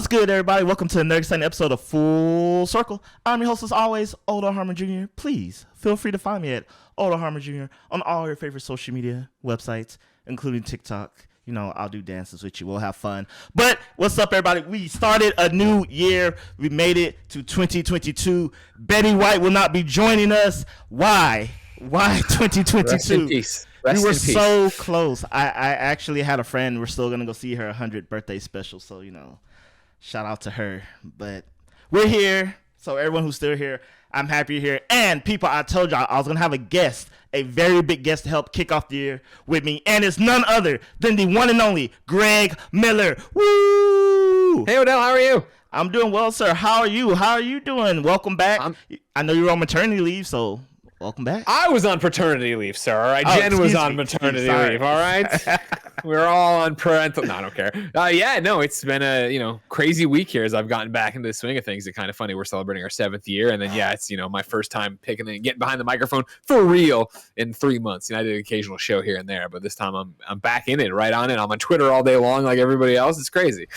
good, everybody? Welcome to another exciting episode of Full Circle. I'm your host, as always, Harmon Jr. Please feel free to find me at Harmon Jr. on all your favorite social media websites, including TikTok. You know, I'll do dances with you. We'll have fun. But what's up, everybody? We started a new year. We made it to 2022. Betty White will not be joining us. Why? Why 2022? Rest in peace. We were so close. I actually had a friend. We're still going to go see her 100th birthday special. So, you know, shout out to her. But we're here. So everyone who's still here, I'm happy you're here. And people, I told y'all I was going to have a guest, a very big guest to help kick off the year with me. And it's none other than the one and only Greg Miller. Woo! Hey, Odell, how are you? I'm doing well, sir. How are you? How are you doing? Welcome back. I know you're on maternity leave, so welcome back. I was on paternity leave, sir. All right, Jen was on maternity leave. All right, we're all on parental. No, I don't care. It's been a crazy week here as I've gotten back into the swing of things. It's kind of funny. We're celebrating our 7th year, and then it's my first time picking and getting behind the microphone for real in 3 months. I did an occasional show here and there, but this time I'm back in it, right on it. I'm on Twitter all day long like everybody else. It's crazy.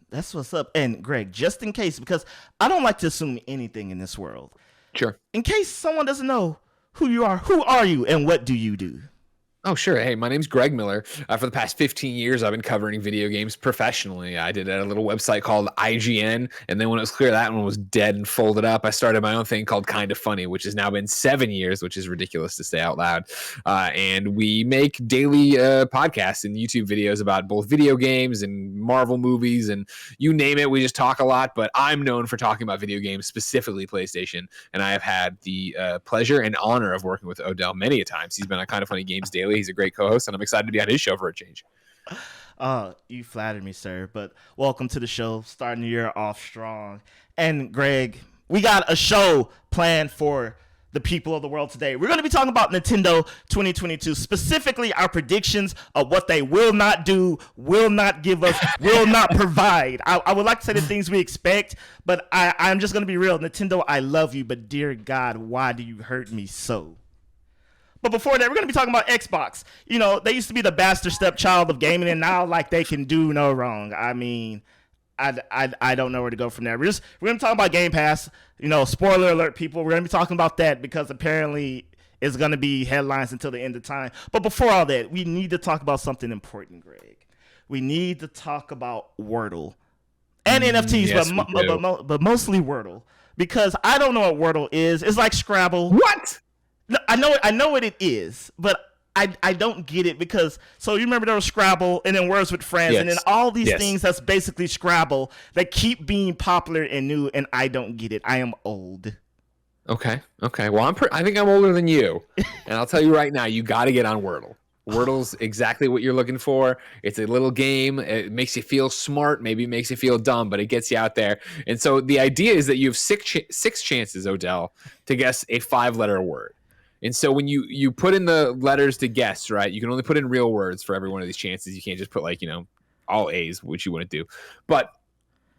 That's what's up. And Greg, just in case, because I don't like to assume anything in this world. Sure. In case someone doesn't know who you are you and what do you do? Oh, sure. Hey, my name's Greg Miller. For the past 15 years, I've been covering video games professionally. I did a little website called IGN, and then when it was clear that one was dead and folded up, I started my own thing called Kinda Funny, which has now been 7 years, which is ridiculous to say out loud. And we make daily podcasts and YouTube videos about both video games and Marvel movies, and you name it. We just talk a lot, but I'm known for talking about video games, specifically PlayStation, and I have had the pleasure and honor of working with Odell many a times. He's been on Kinda Funny Games Daily. He's a great co-host, and I'm excited to be on his show for a change. You flattered me, sir, but welcome to the show, starting the year off strong. And Greg, we got a show planned for the people of the world today. We're going to be talking about Nintendo 2022, specifically our predictions of what they will not do, will not give us, will not provide. I would like to say the things we expect, but I'm just going to be real. Nintendo, I love you, but dear God, why do you hurt me so? But before that, we're going to be talking about Xbox. You know, they used to be the bastard stepchild of gaming, and now, like, they can do no wrong. I mean, I don't know where to go from there. We're going to talk about Game Pass. You know, spoiler alert, people. We're going to be talking about that because apparently it's going to be headlines until the end of time. But before all that, we need to talk about something important, Greg. We need to talk about Wordle and NFTs, yes, but mostly Wordle. Because I don't know what Wordle is. It's like Scrabble. What? I know what it is, but I don't get it because, so you remember there was Scrabble and then Words with Friends, yes, and then all these things that's basically Scrabble that keep being popular and new, and I don't get it. I am old. Okay. Well, I think I'm older than you, and I'll tell you right now, you got to get on Wordle. Wordle's exactly what you're looking for. It's a little game. It makes you feel smart. Maybe it makes you feel dumb, but it gets you out there. And so the idea is that you have six chances, Odell, to guess a 5-letter word. And so when you put in the letters to guess, right, you can only put in real words for every one of these chances. You can't just put all A's, which you wouldn't do. But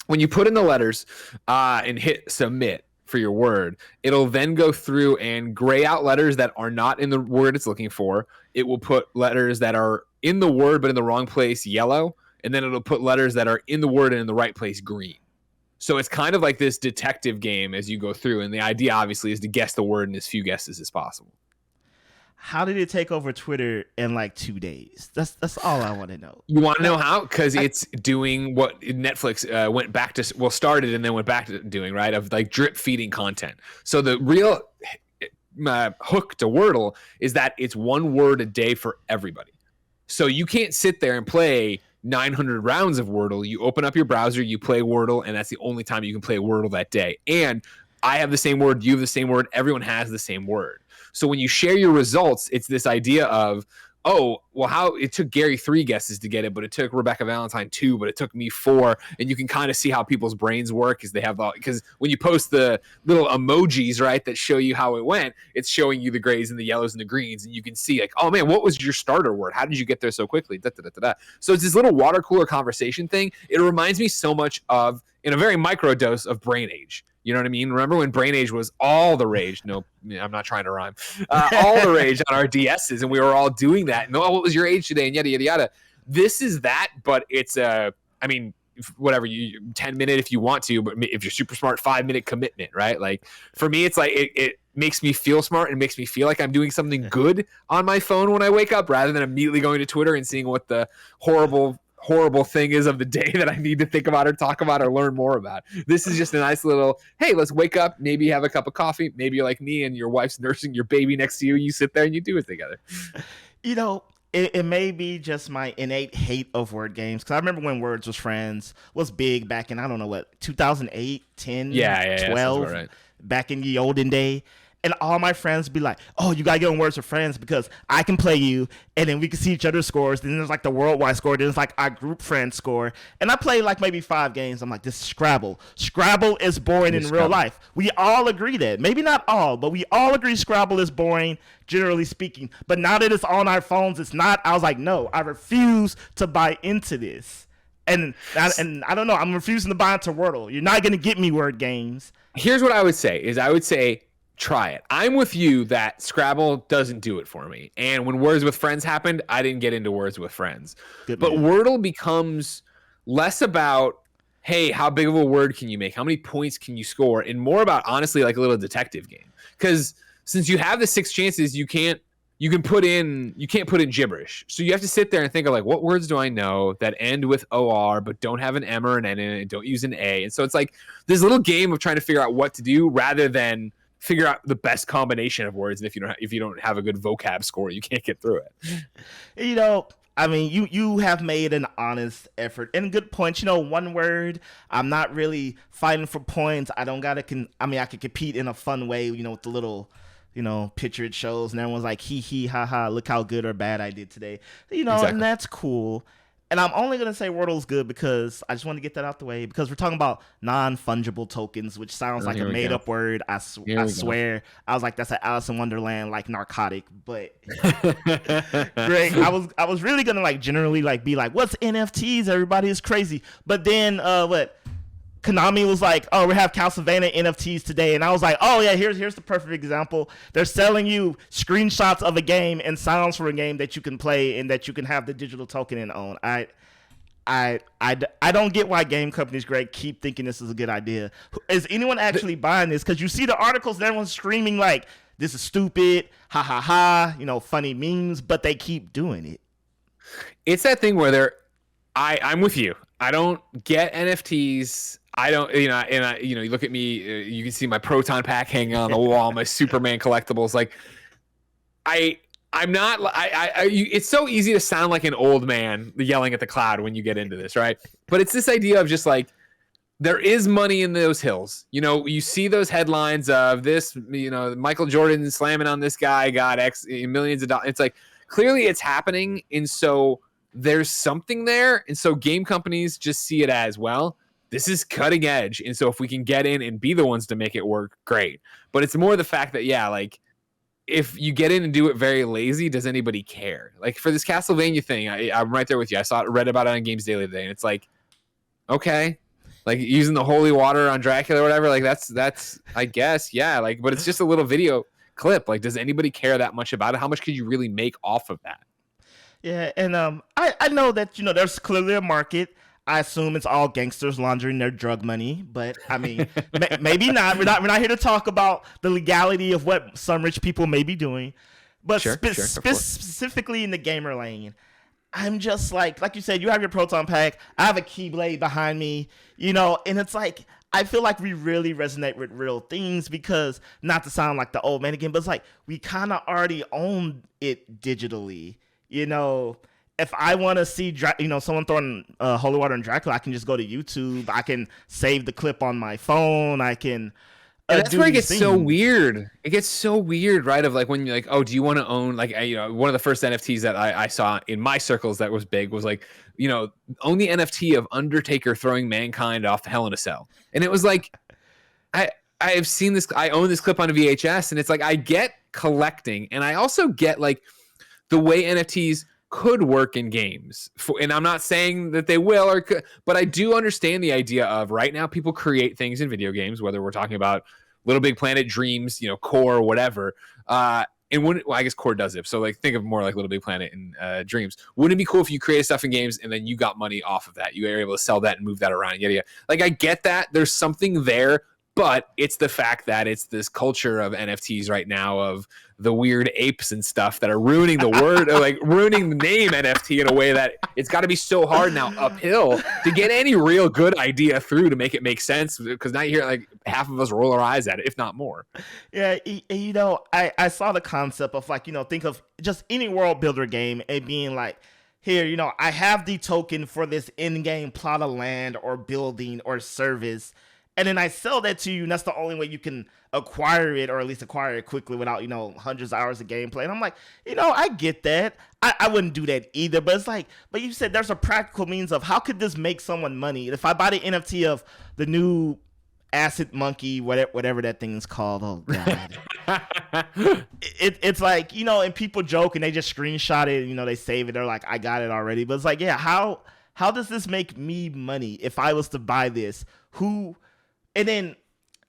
when you put in the letters and hit submit for your word, it'll then go through and gray out letters that are not in the word it's looking for. It will put letters that are in the word but in the wrong place yellow, and then it'll put letters that are in the word and in the right place green. So it's kind of like this detective game as you go through, and the idea obviously is to guess the word in as few guesses as possible. How did it take over Twitter in like 2 days? That's all I want to know. You want to know how? Because it's doing what Netflix started and then went back to doing, right? Of like drip feeding content. So the real hook to Wordle is that it's 1 word a day for everybody. So you can't sit there and play 900 rounds of Wordle. You open up your browser, you play Wordle, and that's the only time you can play Wordle that day. And I have the same word, you have the same word, everyone has the same word. So when you share your results, it's this idea of, oh, well, how it took Gary 3 guesses to get it, but it took Rebecca Valentine 2, but it took me 4. And you can kind of see how people's brains work because when you post the little emojis, right, that show you how it went, it's showing you the grays and the yellows and the greens. And you can see like, oh man, what was your starter word? How did you get there so quickly? So it's this little water cooler conversation thing. It reminds me so much of, in a very micro dose, of Brain Age. You know what I mean? Remember when Brain Age was all the rage? No, I'm not trying to rhyme. All the rage on our DSs, and we were all doing that. And, oh, what was your age today? And yada, yada, yada. This is that, but it's whatever, you 10-minute if you want to, but if you're super smart, 5-minute commitment, right? Like for me, it's like it makes me feel smart and makes me feel like I'm doing something good on my phone when I wake up, rather than immediately going to Twitter and seeing what the horrible thing is of the day that I need to think about or talk about or learn more about. This is just a nice little, hey, let's wake up, maybe have a cup of coffee. Maybe you're like me and your wife's nursing your baby next to you. You sit there and you do it together. You know, it may be just my innate hate of word games. Because I remember when Words with Friends was big back in, I don't know what, 2008, 10, 12, right. back in the olden day. And all my friends be like, oh, you got to get on Words with Friends because I can play you. And then we can see each other's scores. Then there's like the worldwide score. Then there's like our group friend score. And I play like maybe 5 games. I'm like, this is Scrabble. Scrabble is boring in real life. We all agree that. Maybe not all, but we all agree Scrabble is boring, generally speaking. But now that it's on our phones, it's not. I was like, no, I refuse to buy into this. And I don't know. I'm refusing to buy into Wordle. You're not going to get me word games. Here's what I would say, try it. I'm with you that Scrabble doesn't do it for me. And when Words with Friends happened, I didn't get into Words with Friends. But Wordle becomes less about, hey, how big of a word can you make? How many points can you score? And more about, honestly, like a little detective game. Because since you have the 6 chances, you can't put in gibberish. So you have to sit there and think of like, what words do I know that end with OR but don't have an M or an N in it and don't use an A? And so it's like this little game of trying to figure out what to do rather than figure out the best combination of words. And if you don't have a good vocab score, you can't get through it. You know, I mean, you have made an honest effort and good points. You know, one word, I'm not really fighting for points. I don't gotta I can compete in a fun way, you know, with the little, you know, picture it shows and everyone's like, hee hee ha ha, look how good or bad I did today. You know, exactly. And that's cool. And I'm only going to say Wordle's good because I just want to get that out the way, because we're talking about non-fungible tokens, which sounds like a made-up word. I swear. I was like, that's an Alice in Wonderland, like, narcotic. But, Greg, I was really going to, like, generally, like, be like, what's NFTs? Everybody is crazy. But then, Konami was like, oh, we have Castlevania NFTs today. And I was like, oh, yeah, here's the perfect example. They're selling you screenshots of a game and sounds for a game that you can play and that you can have the digital token and own. I don't get why game companies, Greg, keep thinking this is a good idea. Is anyone actually buying this? Because you see the articles and everyone's screaming like, this is stupid, ha ha ha, you know, funny memes, but they keep doing it. It's that thing where I'm with you. I don't get NFTs. I don't, you look at me, you can see my Proton pack hanging on the wall, my Superman collectibles. Like, I'm not, it's so easy to sound like an old man yelling at the cloud when you get into this, right? But it's this idea of just like, there is money in those hills. You know, you see those headlines of this, you know, Michael Jordan slamming on this guy, got X millions of dollars. It's like, clearly it's happening. And so there's something there. And so game companies just see it as, well, this is cutting edge. And so if we can get in and be the ones to make it work, great. But it's more the fact that, yeah, like if you get in and do it very lazy, does anybody care? Like for this Castlevania thing, I'm right there with you. Read about it on Games Daily today. And it's like, okay, like using the holy water on Dracula or whatever. Like that's, I guess. Yeah. Like, but it's just a little video clip. Like, does anybody care that much about it? How much could you really make off of that? Yeah. And I know that, you know, there's clearly a market. I assume it's all gangsters laundering their drug money, but I mean, maybe not. We're not here to talk about the legality of what some rich people may be doing, but specifically in the gamer lane, I'm just like you said, you have your Proton pack. I have a Keyblade behind me, you know, and it's like, I feel like we really resonate with real things because, not to sound like the old man again, but it's like we kind of already own it digitally, you know. If I want to see, someone throwing holy water on Dracula, I can just go to YouTube. I can save the clip on my phone. I can. And that's where it gets so weird. It gets so weird, right? Of like when you're like, oh, do you want to own like, one of the first NFTs that I saw in my circles that was big was like, you know, own the NFT of Undertaker throwing Mankind off the Hell in a Cell, and it was like, I have seen this. I own this clip on a VHS, and it's like I get collecting, and I also get like the way NFTs could work in games, and I'm not saying that they will or could, but I do understand the idea of right now people create things in video games, whether we're talking about Little Big Planet, Dreams, you know, Core, whatever, And wouldn't, well, I guess Core does it. So like think of more like Little Big Planet and Dreams. Wouldn't it be cool if you created stuff in games and then you got money off of that? You were able to sell that and move that around. Yada, yada. Like I get that. There's something there, but it's the fact that it's this culture of NFTs right now of the weird apes and stuff that are ruining the word, or like ruining the name NFT in a way that it's got to be so hard now uphill to get any real good idea through to make it make sense. Because now you hear like half of us roll our eyes at it, if not more. Yeah, you know, I saw the concept of like, you know, think of just any world builder game and being like, here, you know, I have the token for this in-game plot of land or building or service, and then I sell that to you, and that's the only way you can acquire it, or at least acquire it quickly without, you know, hundreds of hours of gameplay. And I'm like, you know, I get that. I wouldn't do that either. But it's like, but you said there's a practical means of how could this make someone money? If I buy the NFT of the new acid monkey, whatever that thing is called, oh god, it's like, you know, and people joke and they just screenshot it, you know, they save it, they're like, I got it already. But it's like, yeah, how does this make me money if I was to buy this? And then,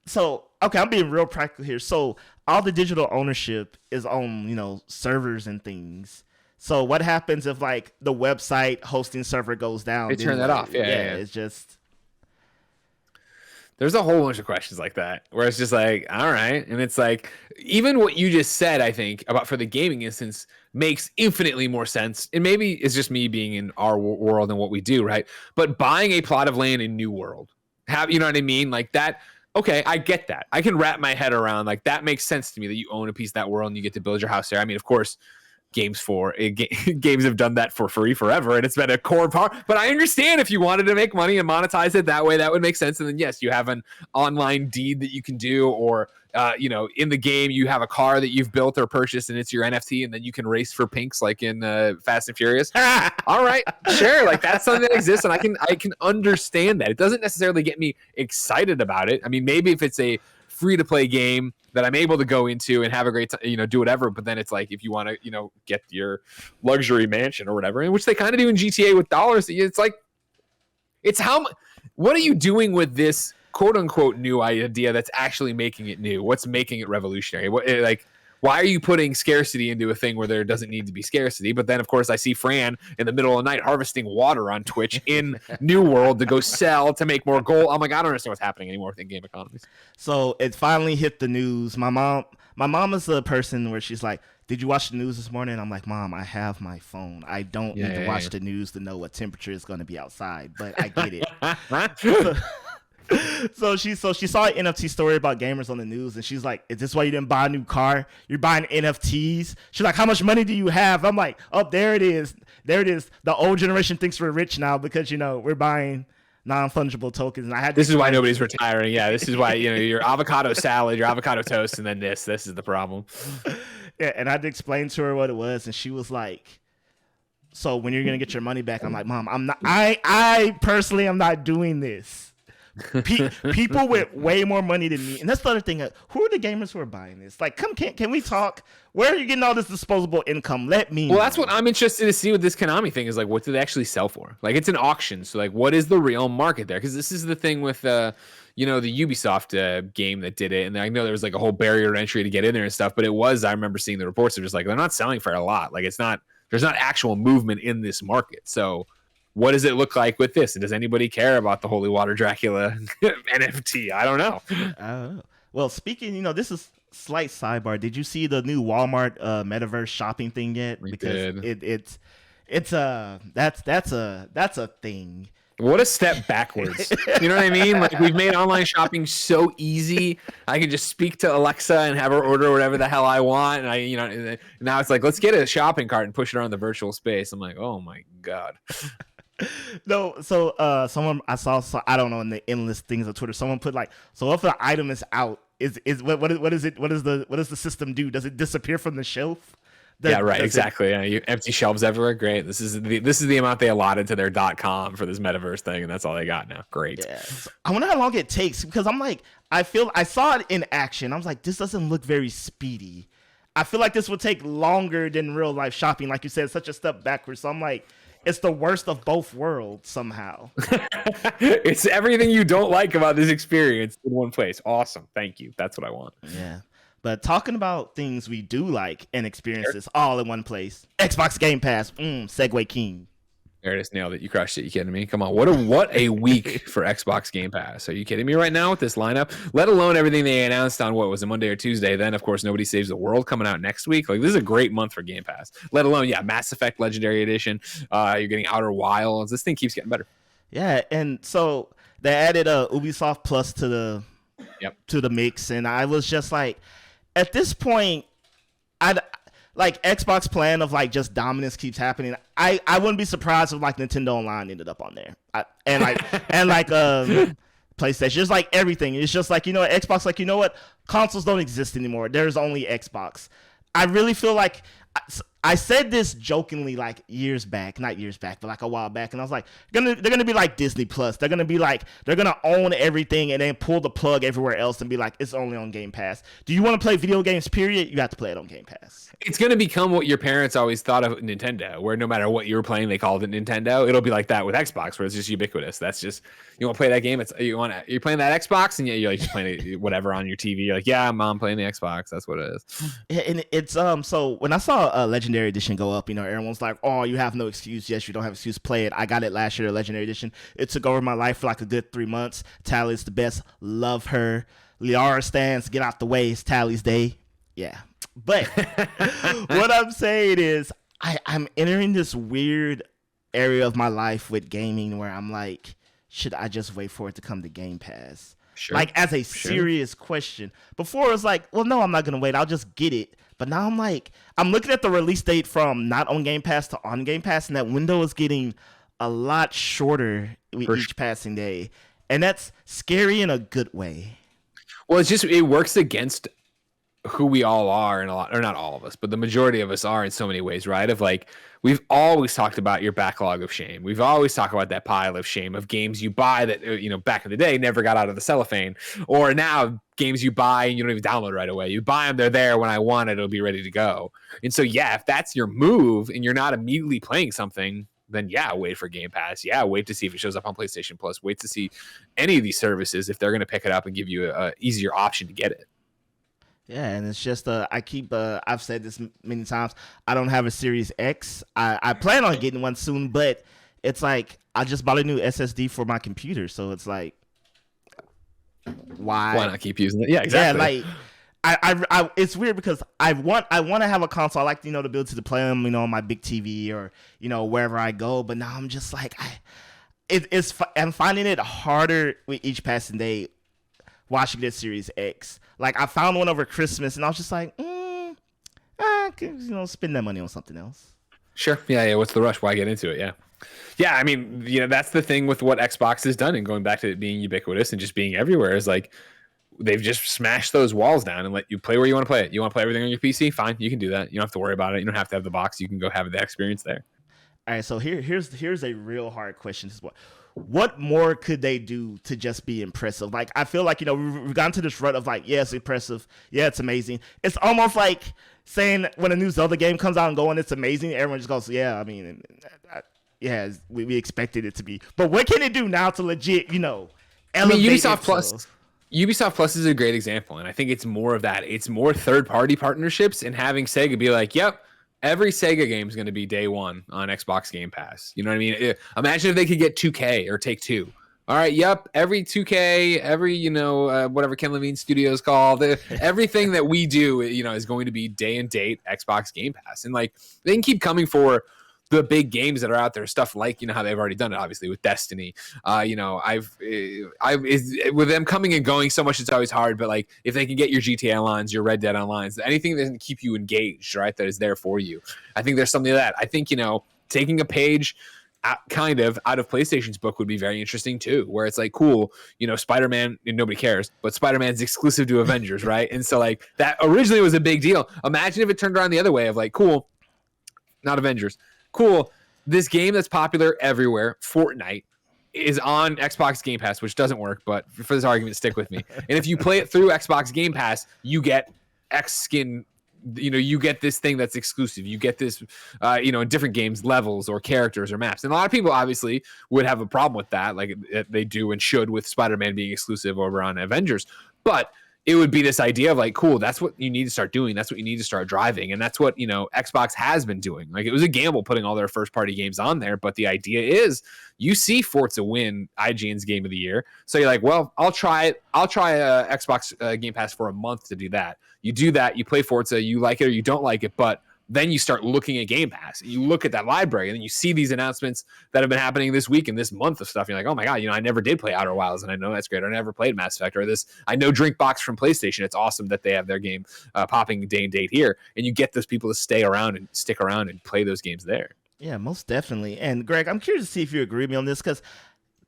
so, okay, I'm being real practical here. So all the digital ownership is on, you know, servers and things. So what happens if like the website hosting server goes down? They turn that off. Yeah. It's just. There's a whole bunch of questions like that where it's just like, all right. And it's like, even what you just said, I think about for the gaming instance makes infinitely more sense. And maybe it's just me being in our world and what we do. Right. But buying a plot of land in New World, you know what I mean? Like that. Okay. I get that. I can wrap my head around like that makes sense to me that you own a piece of that world and you get to build your house there. I mean, of course, games have done that for free forever, and it's been a core part. But I understand if you wanted to make money and monetize it that way, that would make sense. And then yes, you have an online deed that you can do, or you know, in the game you have a car that you've built or purchased, and it's your NFT, and then you can race for pinks like in Fast and Furious. All right, sure, like that's something that exists, and I can understand that. It doesn't necessarily get me excited about it. I mean, maybe if it's a free to play game that I'm able to go into and have a great time, you know, do whatever. But then it's like, if you want to, you know, get your luxury mansion or whatever, which they kind of do in GTA with dollars, it's like, it's what are you doing with this quote unquote new idea that's actually making it new? What's making it revolutionary? Why are you putting scarcity into a thing where there doesn't need to be scarcity? But then, of course, I see Fran in the middle of the night harvesting water on Twitch in New World to go sell to make more gold. I'm like, I don't understand what's happening anymore with in-game economies. So it finally hit the news. My mom is the person where she's like, did you watch the news this morning? I'm like, Mom, I have my phone. I don't need to watch the news to know what temperature is going to be outside, but I get it. So she saw an NFT story about gamers on the news, and she's like, is this why you didn't buy a new car? You're buying NFTs? She's like, how much money do you have? I'm like, oh, there it is. The old generation thinks we're rich now because, you know, we're buying non-fungible tokens. And this is why nobody's retiring. Yeah, this is why, you know, your avocado salad, your avocado toast, and then this is the problem. Yeah, and I had to explain to her what it was, and she was like, so when you're gonna get your money back? I'm like, Mom, I'm not. I personally am not doing this. People with way more money than me, and that's the other thing. Who are the gamers who are buying this? Like, can we talk? Where are you getting all this disposable income? Let me know. That's what I'm interested to see with this Konami thing is like, what do they actually sell for? Like, it's an auction, so like, what is the real market there? Because this is the thing with you know, the Ubisoft game that did it, and I know there was like a whole barrier to entry to get in there and stuff, but I remember seeing the reports. They're just like, they're not selling for a lot. Like, there's not actual movement in this market. So what does it look like with this? And does anybody care about the Holy Water Dracula NFT? I don't know. Well, speaking, you know, this is slight sidebar. Did you see the new Walmart metaverse shopping thing yet? Because that's a thing. What a step backwards. You know what I mean? Like, we've made online shopping so easy. I can just speak to Alexa and have her order whatever the hell I want. And you know, now it's like, let's get a shopping cart and push it around the virtual space. I'm like, oh my God. No, so someone I saw, I don't know, in the endless things on Twitter, someone put like, so if the item is out, what does the system do? Does it disappear from the shelf? Yeah, right, exactly. Yeah, you empty shelves everywhere. Great. This is the amount they allotted to their .com for this metaverse thing, and that's all they got now. Great. Yeah. So I wonder how long it takes, because I'm like, I saw it in action. I was like, this doesn't look very speedy. I feel like this would take longer than real life shopping, like you said, such a step backwards. So I'm like, it's the worst of both worlds somehow. It's everything you don't like about this experience in one place. Awesome. Thank you. That's what I want. Yeah. But talking about things we do like and experiences all in one place. Xbox Game Pass. Segway King. There it is. Nailed it. You crushed it. You kidding me? Come on. What a week for Xbox Game Pass. Are you kidding me right now with this lineup? Let alone everything they announced on what was a Monday or Tuesday. Then, of course, Nobody Saves the World coming out next week. Like, this is a great month for Game Pass. Let alone, Mass Effect Legendary Edition. You're getting Outer Wilds. This thing keeps getting better. Yeah, and so they added Ubisoft Plus to the mix, and I was just like, at this point, I'd like Xbox plan of like just dominance keeps happening. I wouldn't be surprised if like Nintendo Online ended up on there. PlayStation, just like everything. It's just like, Xbox, like, consoles don't exist anymore. There's only Xbox. I really feel like I said this jokingly like not years back, but like a while back, and I was like, they're gonna be like Disney Plus. They're gonna own everything and then pull the plug everywhere else and be like, it's only on Game Pass. Do you want to play video games? Period. You have to play it on Game Pass. It's gonna become what your parents always thought of Nintendo, where no matter what you were playing, they called it Nintendo. It'll be like that with Xbox, where it's just ubiquitous. That's just, you want to play that game. You're playing that Xbox, and you're like just playing whatever on your TV. You're like, yeah, Mom, playing the Xbox. That's what it is. And it's so when I saw a Legendary Edition go up, everyone's like, oh, you have no excuse. Yes, you don't have an excuse. Play it. I got it last year, Legendary Edition. It took over my life for like a good 3 months. Tally's the best. Love her. Liara stands. Get out the way. It's Tally's day. Yeah. But what I'm saying is I'm entering this weird area of my life with gaming where I'm like, should I just wait for it to come to Game Pass? Sure. Like, as a serious question. Before it was like, well, no, I'm not going to wait. I'll just get it. But now I'm like, I'm looking at the release date from not on Game Pass to on Game Pass, and that window is getting a lot shorter with each passing day. And that's scary in a good way. Well, it works against who we all are, and or not all of us, but the majority of us are in so many ways, right? Of like, we've always talked about your backlog of shame. We've always talked about that pile of shame of games you buy that, back in the day never got out of the cellophane, or now games you buy and you don't even download right away. You buy them, they're there when I want it, it'll be ready to go. And so, if that's your move and you're not immediately playing something, then wait for Game Pass. Wait to see if it shows up on PlayStation Plus. Wait to see any of these services if they're going to pick it up and give you a easier option to get it. Yeah, and it's just I've said this many times. I don't have a Series X. I plan on getting one soon, but it's like I just bought a new SSD for my computer, so it's like, why not keep using it? Yeah, exactly. Yeah, like I it's weird because I want to have a console. I like the ability to play them, on my big TV or wherever I go. But now I'm just like I'm finding it harder with each passing day watching this Series X. Like, I found one over Christmas, and I was just like, I could, spend that money on something else. Sure. Yeah. What's the rush? Why get into it? Yeah. I mean, that's the thing with what Xbox has done, and going back to it being ubiquitous and just being everywhere, is like, they've just smashed those walls down and let you play where you want to play it. You want to play everything on your PC? Fine. You can do that. You don't have to worry about it. You don't have to have the box. You can go have the experience there. All right. So here's a real hard question. What more could they do to just be impressive? Like, I feel like, we've gotten to this rut of like, yeah, it's impressive. Yeah, it's amazing. It's almost like saying when a new Zelda game comes out and going, it's amazing. Everyone just goes, yeah, I mean, we expected it to be. But what can it do now to legit, elevate Ubisoft Plus. Ubisoft Plus is a great example, and I think it's more of that. It's more third-party partnerships and having Sega be like, yep, every Sega game is going to be day one on Xbox Game Pass. You know what I mean? Imagine if they could get 2K or Take-Two. All right, yep, every 2K, every, whatever Ken Levine Studios called, everything that we do, is going to be day and date Xbox Game Pass. And, like, they can keep coming for the big games that are out there, stuff like, how they've already done it, obviously, with Destiny. With them coming and going so much, it's always hard, but like, if they can get your GTA Onlines, your Red Dead Onlines, anything that doesn't keep you engaged, right, that is there for you. I think there's something to that. I think, taking a page kind of out of PlayStation's book would be very interesting too, where it's like, cool, Spider-Man, nobody cares, but Spider-Man's exclusive to Avengers, right? And so, like, that originally was a big deal. Imagine if it turned around the other way of like, cool, not Avengers. Cool, this game that's popular everywhere, Fortnite, is on Xbox Game Pass, which doesn't work, but for this argument, stick with me. And if you play it through Xbox Game Pass, you get X skin, you get this thing that's exclusive. You get this, in different games, levels or characters or maps. And a lot of people obviously would have a problem with that, like they do and should with Spider-Man being exclusive over on Avengers. But it would be this idea of like, cool, that's what you need to start doing. That's what you need to start driving. And that's what, Xbox has been doing. Like, it was a gamble putting all their first party games on there. But the idea is you see Forza win IGN's game of the year. So you're like, well, I'll try it. I'll try a Xbox Game Pass for a month to do that. You do that, you play Forza, you like it or you don't like it, but then you start looking at Game Pass. You look at that library, and then you see these announcements that have been happening this week and this month of stuff. You're like, oh my god, I never did play Outer Wilds, and I know that's great. I never played Mass Effect or this. I know Drinkbox from PlayStation. It's awesome that they have their game popping day and date here, and you get those people to stay around and stick around and play those games there. Yeah, most definitely. And Greg, I'm curious to see if you agree with me on this, because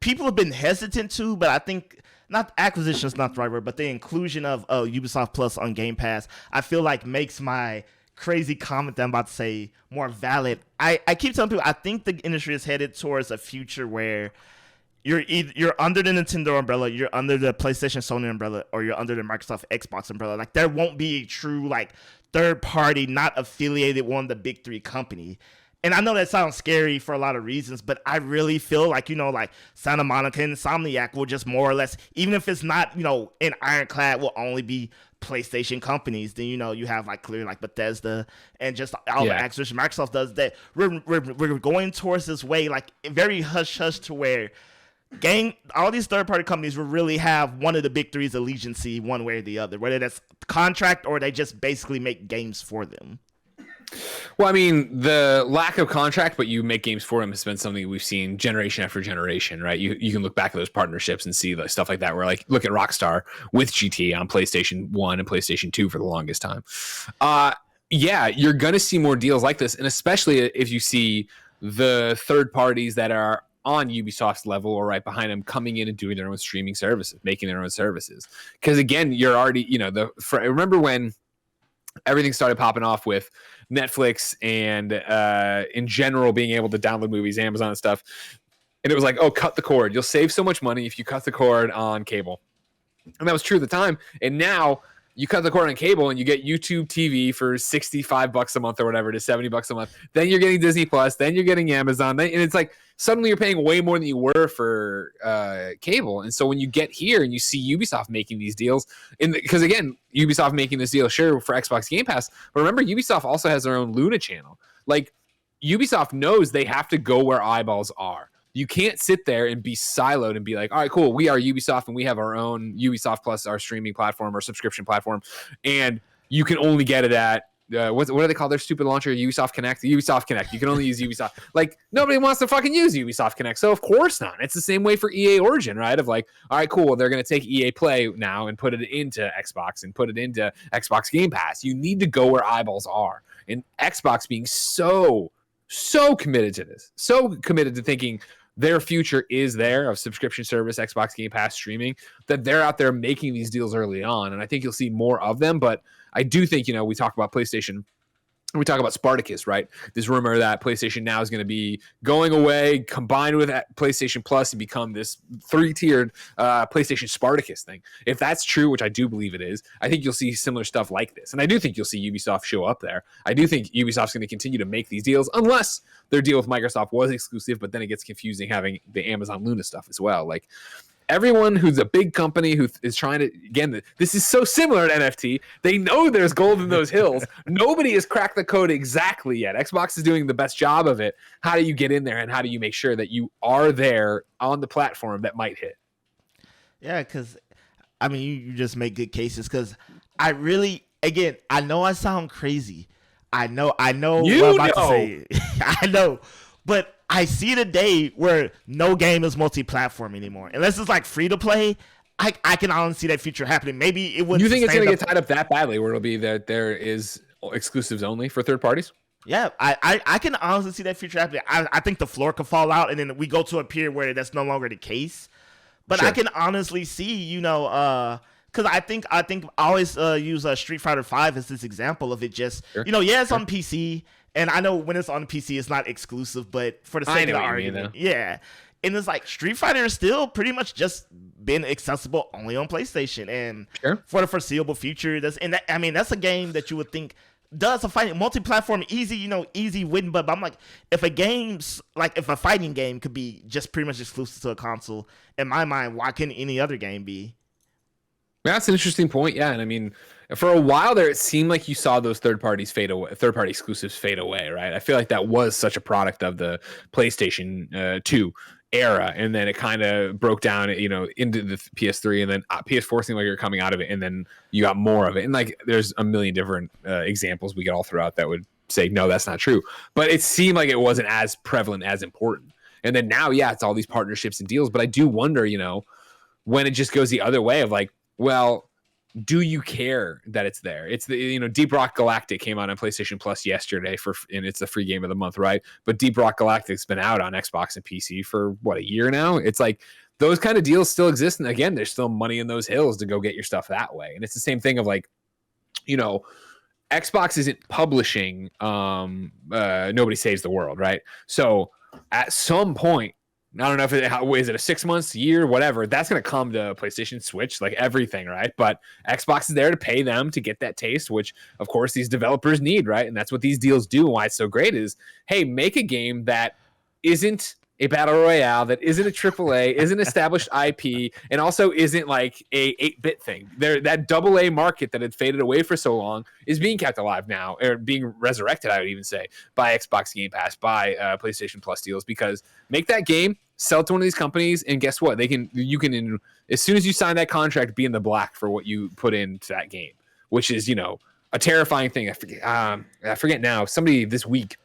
people have been hesitant to, but I think not acquisition is not the right word, but the inclusion of Ubisoft Plus on Game Pass, I feel like makes my crazy comment that I'm about to say more valid. I keep telling people I think the industry is headed towards a future where you're under the Nintendo umbrella, you're under the PlayStation Sony umbrella, or you're under the Microsoft Xbox umbrella. Like, there won't be a true like third party, not affiliated one of the big three company. And I know that sounds scary for a lot of reasons, but I really feel like, like Santa Monica and Insomniac will just more or less, even if it's not, an ironclad, will only be PlayStation companies. Then, you have like clearly like Bethesda and just all the acquisition Microsoft does that. We're going towards this way, like very hush hush, to where all these third party companies will really have one of the big three's allegiance one way or the other, whether that's contract or they just basically make games for them. Well, I mean, the lack of contract, but you make games for them has been something we've seen generation after generation, right? You can look back at those partnerships and see like stuff like that, where like look at Rockstar with GTA on PlayStation 1 and PlayStation 2 for the longest time. Yeah, you're going to see more deals like this, and especially if you see the third parties that are on Ubisoft's level or right behind them coming in and doing their own streaming services, making their own services. Because again, you're already, remember when everything started popping off with Netflix and in general being able to download movies, Amazon and stuff. And it was like, oh, cut the cord. You'll save so much money if you cut the cord on cable. And that was true at the time. And now you cut the cord on cable and you get YouTube TV for $65 a month or whatever to $70 a month. Then you're getting Disney Plus. Then you're getting Amazon. And it's like suddenly you're paying way more than you were for cable. And so when you get here and you see Ubisoft making these deals, because again, Ubisoft making this deal, sure, for Xbox Game Pass, but remember, Ubisoft also has their own Luna channel. Like, Ubisoft knows they have to go where eyeballs are. You can't sit there and be siloed and be like, all right, cool, we are Ubisoft and we have our own Ubisoft Plus, our streaming platform, our subscription platform, and you can only get it at what do they call their stupid launcher? Ubisoft Connect. Ubisoft Connect. You can only use Ubisoft. Like, nobody wants to fucking use Ubisoft Connect, so of course not. It's the same way for EA Origin, right? Of like, all right, cool, they're going to take EA Play now and put it into Xbox and put it into Xbox Game Pass. You need to go where eyeballs are. And Xbox being so committed to this, so committed to thinking their future is there of subscription service, Xbox Game Pass streaming, that they're out there making these deals early on. And I think you'll see more of them. But I do think, we talk about PlayStation, we talk about Spartacus, right? This rumor that PlayStation Now is going to be going away, combined with PlayStation Plus, and become this 3-tiered PlayStation Spartacus thing. If that's true, which I do believe it is, I think you'll see similar stuff like this. And I do think you'll see Ubisoft show up there. I do think Ubisoft's going to continue to make these deals, unless their deal with Microsoft was exclusive, but then it gets confusing having the Amazon Luna stuff as well. Like, everyone who's a big company who is trying to, again, this is so similar to NFT. They know there's gold in those hills. Nobody has cracked the code exactly yet. Xbox is doing the best job of it. How do you get in there, and how do you make sure that you are there on the platform that might hit? Yeah, because, I mean, you just make good cases, because I really, again, I know I sound crazy. I know what I'm about to say. I know. But I see the day where no game is multi-platform anymore. Unless it's like free to play, I can honestly see that future happening. Maybe it wouldn't. You think it's going to get tied up that badly where it'll be that there is exclusives only for third parties? Yeah, I can honestly see that future happening. I think the floor could fall out, and then we go to a period where that's no longer the case. But sure. I can honestly see, because I think I always use Street Fighter 5 as this example of it. Just sure. It's on PC. And I know when it's on PC, it's not exclusive, but for the sake of the argument, yeah. And it's like Street Fighter is still pretty much just been accessible only on PlayStation, and sure. for the foreseeable future, that's a game that you would think does a fighting multi-platform easy, easy win. But I'm like, if a fighting game could be just pretty much exclusive to a console, in my mind, why couldn't any other game be? That's an interesting point. Yeah, and I mean, for a while there, it seemed like you saw those third parties fade away, third party exclusives fade away, right? I feel like that was such a product of the PlayStation 2 era, and then it kind of broke down, into the PS3, and then PS4 seemed like you're coming out of it, and then you got more of it. And like, there's a million different examples we could all throw out that would say no, that's not true. But it seemed like it wasn't as prevalent, as important. And then now, yeah, it's all these partnerships and deals. But I do wonder, when it just goes the other way of like, well, do you care that it's there? It's the, Deep Rock Galactic came out on PlayStation Plus yesterday and it's the free game of the month, right? But Deep Rock Galactic's been out on Xbox and PC for what, a year now? It's like those kind of deals still exist. And again, there's still money in those hills to go get your stuff that way. And it's the same thing of like, Xbox isn't publishing Nobody Saves the World, right? So at some point, I don't know if is it a 6 months, year, whatever, that's going to come to PlayStation, Switch, like everything, right? But Xbox is there to pay them to get that taste, which of course these developers need, right? And that's what these deals do. And why it's so great is, hey, make a game that isn't a battle royale, that isn't a AAA, isn't established IP, and also isn't like a 8-bit thing. That AA market that had faded away for so long is being kept alive now, or being resurrected, I would even say, by Xbox Game Pass, by PlayStation Plus deals, because make that game, sell it to one of these companies, and guess what? You can, as soon as you sign that contract, be in the black for what you put into that game, which is, a terrifying thing. I forget now. Somebody this week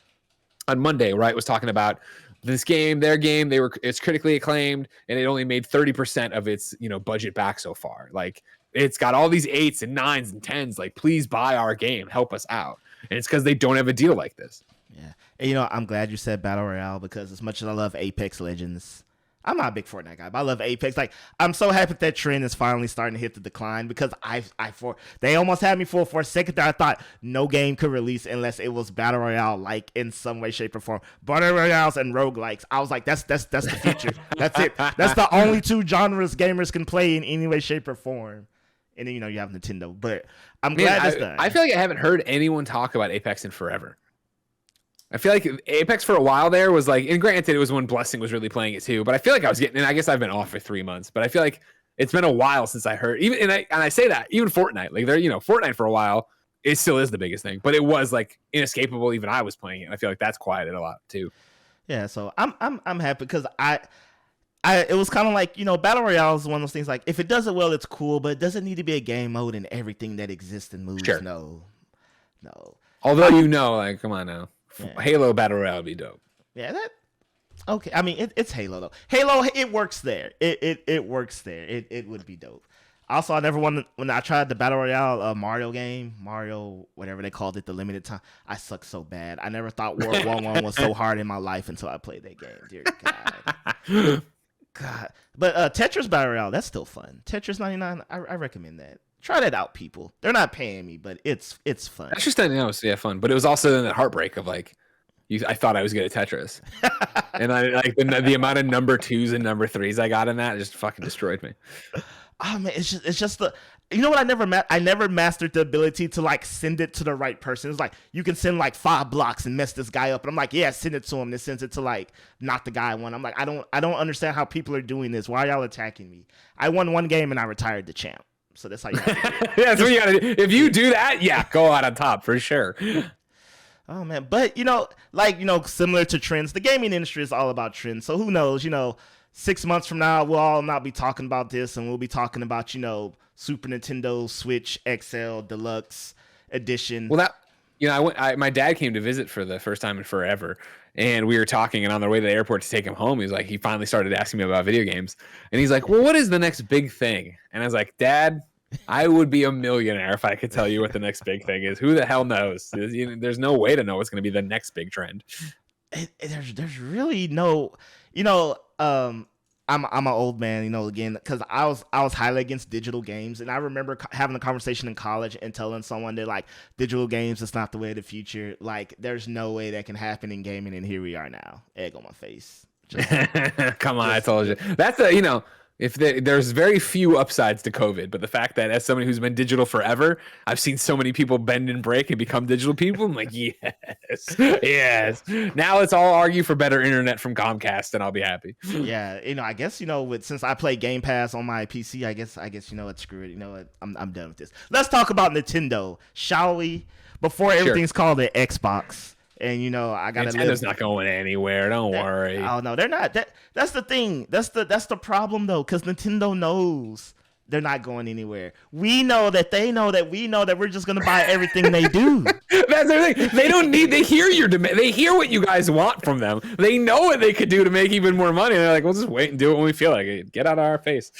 on Monday, right, was talking about this game, their game. It's critically acclaimed, and it only made 30% of its budget back so far. Like, it's got all these 8s and 9s and 10s. Like, please buy our game, help us out. And it's because they don't have a deal like this. Yeah, and I'm glad you said battle royale, because as much as I love Apex Legends, I'm not a big Fortnite guy, but I love Apex. Like, I'm so happy that trend is finally starting to hit the decline, because they almost had me for a second there. I thought no game could release unless it was battle royale, like in some way, shape, or form. Battle royales and roguelikes. I was like, that's the future. That's it. That's the only two genres gamers can play in any way, shape, or form. And then you have Nintendo, but I'm glad it's done. I feel like I haven't heard anyone talk about Apex in forever. I feel like Apex for a while there was like, and granted, it was when Blessing was really playing it too, but I feel like I was getting, and I guess I've been off for 3 months, but I feel like it's been a while since I heard, and I say that, even Fortnite, like Fortnite for a while, it still is the biggest thing, but it was like inescapable. Even I was playing it. I feel like that's quieted a lot too. Yeah. So I'm happy, because it was kind of like, battle royale is one of those things, like, if it does it well, it's cool, but it doesn't need to be a game mode in everything that exists and moves. Sure. No. Although, like, come on now. Yeah. Halo battle royale would be dope. Yeah, okay. I mean, it's Halo though. Halo, it works there. It works there. It would be dope. Also, I never wanted, when I tried the battle royale Mario game, whatever they called it, the limited time. I suck so bad. I never thought World War I was so hard in my life until I played that game. Dear God. God. But Tetris battle royale, that's still fun. Tetris 99, I recommend that. Try that out, people. They're not paying me, but it's fun. That's just fun. But it was also that heartbreak of like, I thought I was good at Tetris, and I like the amount of number 2s and number 3s I got in that just fucking destroyed me. Oh man, it's just the, what I never mastered the ability to like send it to the right person. It's like you can send like 5 blocks and mess this guy up, and I'm like, yeah, send it to him. And it sends it to like not the guy I want. I'm like, I don't understand how people are doing this. Why are y'all attacking me? I won one game and I retired the champ. So that's how you have to do it. Yeah, that's what you gotta do. If you do that, yeah, go out on top for sure. Oh man, but similar to trends, the gaming industry is all about trends. So who knows, 6 months from now, we'll all not be talking about this, and we'll be talking about, Super Nintendo Switch XL Deluxe Edition. Well, that, my dad came to visit for the first time in forever, and we were talking, and on the way to the airport to take him home, he finally started asking me about video games, and he's like, well, what is the next big thing? And I was like, Dad, I would be a millionaire if I could tell you what the next big thing is. Who the hell knows? There's no way to know what's going to be the next big trend. There's really no, I'm an old man, again, because I was highly against digital games, and I remember having a conversation in college and telling someone that like digital games is not the way of the future. Like, there's no way that can happen in gaming, and here we are now. Egg on my face. Come on, I told you. That's There's very few upsides to COVID, but the fact that as somebody who's been digital forever, I've seen so many people bend and break and become digital people. I'm like, yes, yes. Now let's all argue for better internet from Comcast, and I'll be happy. Yeah, I guess since I play Game Pass on my PC, I guess what, screw it. I'm done with this. Let's talk about Nintendo, shall we? Before everything's called an Xbox. And I gotta. Nintendo's not going anywhere. Don't worry. Oh no, they're not. That's the thing. That's the problem though, because Nintendo knows they're not going anywhere. We know that they know that we know that we're just gonna buy everything they do. That's the thing. They don't need. They hear your demand. They hear what you guys want from them. They know what they could do to make even more money. They're like, we'll just wait and do it when we feel like it. Get out of our face.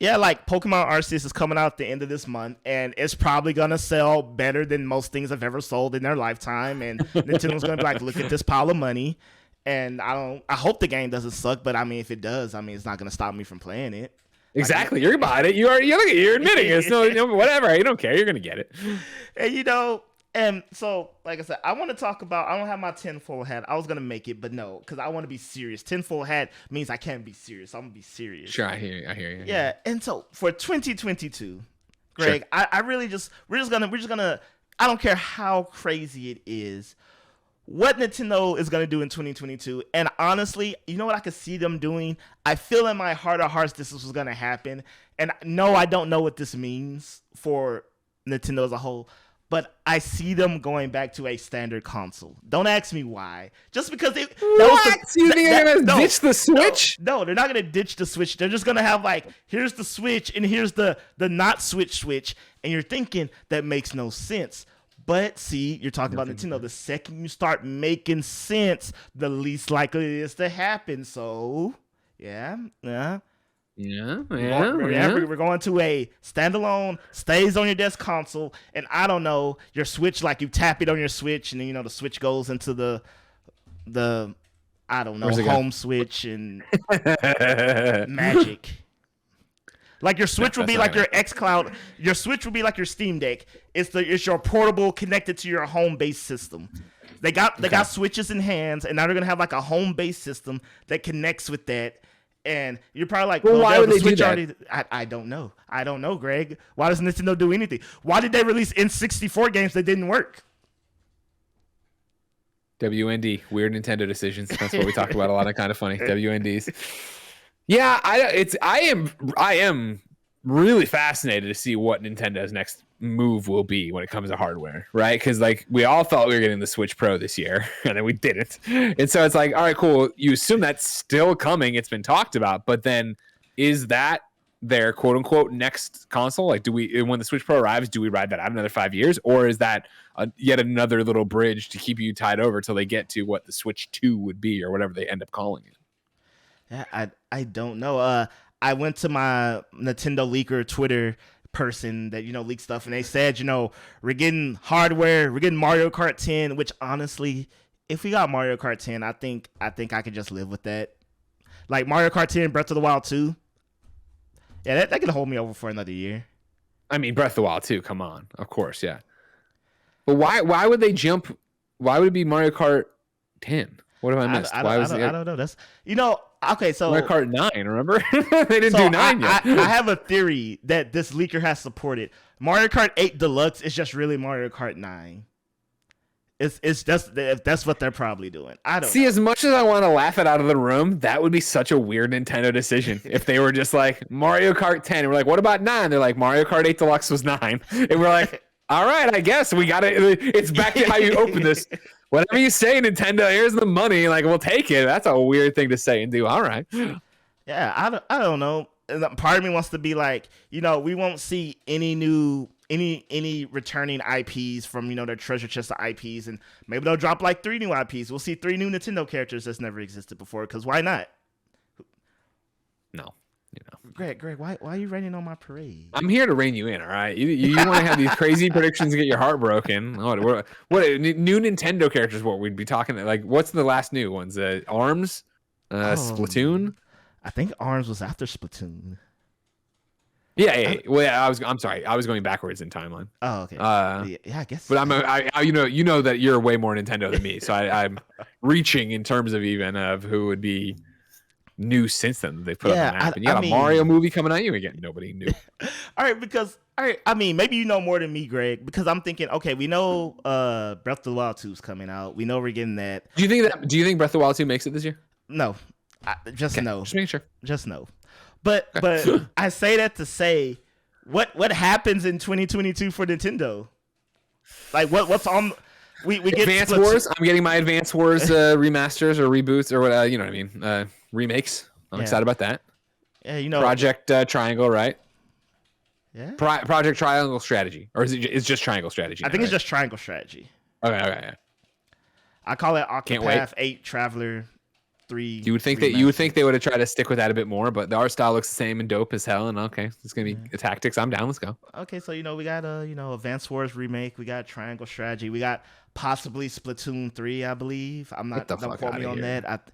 Yeah, like Pokemon Arceus is coming out at the end of this month, and it's probably gonna sell better than most things I've ever sold in their lifetime. And Nintendo's gonna be like, "Look at this pile of money." And I hope the game doesn't suck, but I mean, if it does, I mean, it's not gonna stop me from playing it. Exactly, you're buying it. You're admitting it. So whatever. You don't care. You're gonna get it. And and so, like I said, I want to talk about. I don't have my tinfoil hat. I was gonna make it, but no, because I want to be serious. Tinfoil hat means I can't be serious. I'm gonna be serious. Sure, I hear you. Yeah, and so for 2022, Greg, sure. I really just we're just gonna. I don't care how crazy it is. What Nintendo is gonna do in 2022, and honestly, you know what I could see them doing. I feel in my heart of hearts this was gonna happen, and no, I don't know what this means for Nintendo as a whole. But I see them going back to a standard console. Don't ask me why. Just because you think they're gonna ditch the Switch? No, they're not gonna ditch the Switch. They're just gonna have here's the Switch and here's the not Switch. And you're thinking that makes no sense. But see, you're talking about Nintendo. The second you start making sense, the least likely it is to happen. So yeah. We're going to a standalone, stays on your desk console, and I don't know, your Switch, like you tap it on your Switch, and then the Switch goes into the I don't know, home switch and magic. Like your Switch will be like your xCloud. Your Switch will be like your Steam Deck. It's your portable connected to your home based system. They got Switches in hands, and now they're gonna have like a home based system that connects with that. And you're probably like, well, why would they do that? I don't know. I don't know, Greg. Why does Nintendo do anything? Why did they release N64 games that didn't work? WND, weird Nintendo decisions. That's what we talk about a lot of kind of funny WNDs. Yeah, I am really fascinated to see what Nintendo's next move will be when it comes to hardware, right? Because we all thought we were getting the Switch Pro this year, and then we didn't. And so it's like, all right, cool. You assume that's still coming. It's been talked about, but then is that their quote unquote next console? Like, when the Switch Pro arrives, do we ride that out another 5 years, or is that yet another little bridge to keep you tied over till they get to what the Switch 2 would be, or whatever they end up calling it? Yeah, I don't know. I went to my Nintendo leaker Twitter person that leak stuff, and they said we're getting hardware, we're getting Mario Kart 10, which honestly, if we got Mario Kart 10, I think I could just live with that. Like Mario Kart 10, Breath of the Wild 2, yeah, that can hold me over for another year. I mean, Breath of the Wild 2, come on, of course, yeah. But why would they jump? Why would it be Mario Kart 10? What have I missed? I don't know. That's okay. So Mario Kart 9, remember? They didn't do 9 yet. I have a theory that this leaker has supported. Mario Kart 8 Deluxe is just really Mario Kart 9. It's just that's what they're probably doing. I don't see. As much as I want to laugh it out of the room, that would be such a weird Nintendo decision if they were just like Mario Kart 10. And we're like, what about 9? They're like, Mario Kart 8 Deluxe was 9, and we're like, all right, I guess we got it. It's back to how you open this. Whatever you say, Nintendo, here's the money. Like, we'll take it. That's a weird thing to say and do. All right. Yeah, I don't know. Part of me wants to be like, we won't see any returning IPs from their treasure chest of IPs, and maybe they'll drop like 3 new IPs. We'll see 3 new Nintendo characters that's never existed before. Because why not? No. Greg, why are you raining on my parade? I'm here to rein you in, all right? You want to have these crazy predictions and get your heart broken. What new Nintendo characters? What we'd be talking like? What's the last new ones? ARMS, Splatoon. I think ARMS was after Splatoon. Yeah. I'm sorry. I was going backwards in timeline. Oh, okay. Yeah, I guess. But you know that you're way more Nintendo than me, so I'm reaching in terms of even of who would be news since then that they put on Yeah, the map. And you I got a mean, Mario movie coming out. You again, nobody knew. all right, I mean, maybe you know more than me, Greg, because I'm thinking, okay, we know Breath of the Wild 2's coming out. We know we're getting that. Do you think Breath of the Wild 2 makes it this year? No, just Okay, no. just making sure. Just no. But I say that to say, what happens in 2022 for Nintendo? Like what's on? We get Advance Wars. I'm getting my Advance Wars remasters or reboots or what you know what I mean, remakes. I'm excited about that. Yeah, you know, Project Triangle, right? Yeah. Project Triangle Strategy, or is it? It's just Triangle Strategy. I think it's just Triangle Strategy. Okay. Yeah. I call it Can't wait. Octopath 8 Traveler 3. You would think they would have tried to stick with that a bit more, but the art style looks the same and dope as hell. And okay, it's gonna be tactics. I'm down. Let's go. Okay, so we got Advance Wars remake. We got Triangle Strategy. We got possibly Splatoon 3. I believe. I'm not. Don't quote me on that.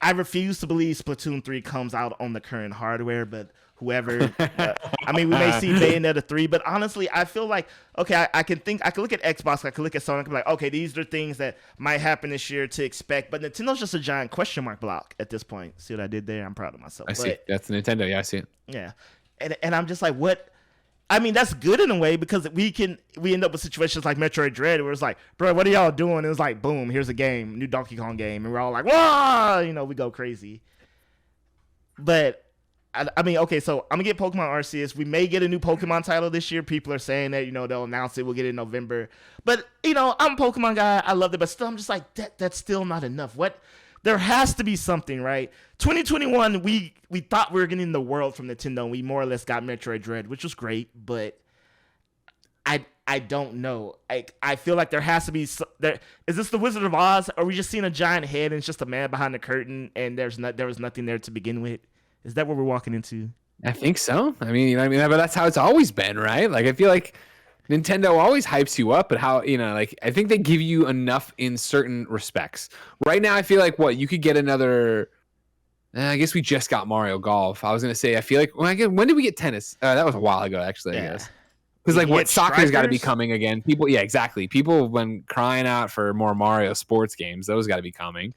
I refuse to believe Splatoon 3 comes out on the current hardware, but whoever, I mean, we may see Bayonetta 3, but honestly, I feel like, okay, I can look at Xbox, I can look at Sony, I can be like, okay, these are things that might happen this year to expect, but Nintendo's just a giant question mark block at this point. See what I did there? I'm proud of myself. I see. That's Nintendo. Yeah, I see it. Yeah. And I'm just like, what? I mean, that's good in a way because we end up with situations like Metroid Dread where it's like, bro, what are y'all doing? It was like, boom, here's a game, new Donkey Kong game. And we're all like, whoa, we go crazy. But, I mean, okay, so I'm going to get Pokemon Arceus. We may get a new Pokemon title this year. People are saying that, they'll announce it. We'll get it in November. But, I'm a Pokemon guy. I love it. But still, I'm just like, that's still not enough. What? There has to be something, right? 2021, we thought we were getting the world from Nintendo, and we more or less got Metroid Dread, which was great, but I don't know. I feel like there has to be is this the Wizard of Oz? Are we just seeing a giant head and it's just a man behind the curtain and there was nothing there to begin with? Is that what we're walking into? I think so. I mean, but that's how it's always been, right? Like I feel like Nintendo always hypes you up, but I think they give you enough in certain respects. Right now, I feel like you could get another. I guess we just got Mario Golf. I was gonna say, I feel like when did we get tennis? That was a while ago, actually. I guess because soccer's got to be coming again. People, yeah, exactly. People have been crying out for more Mario sports games. Those got to be coming.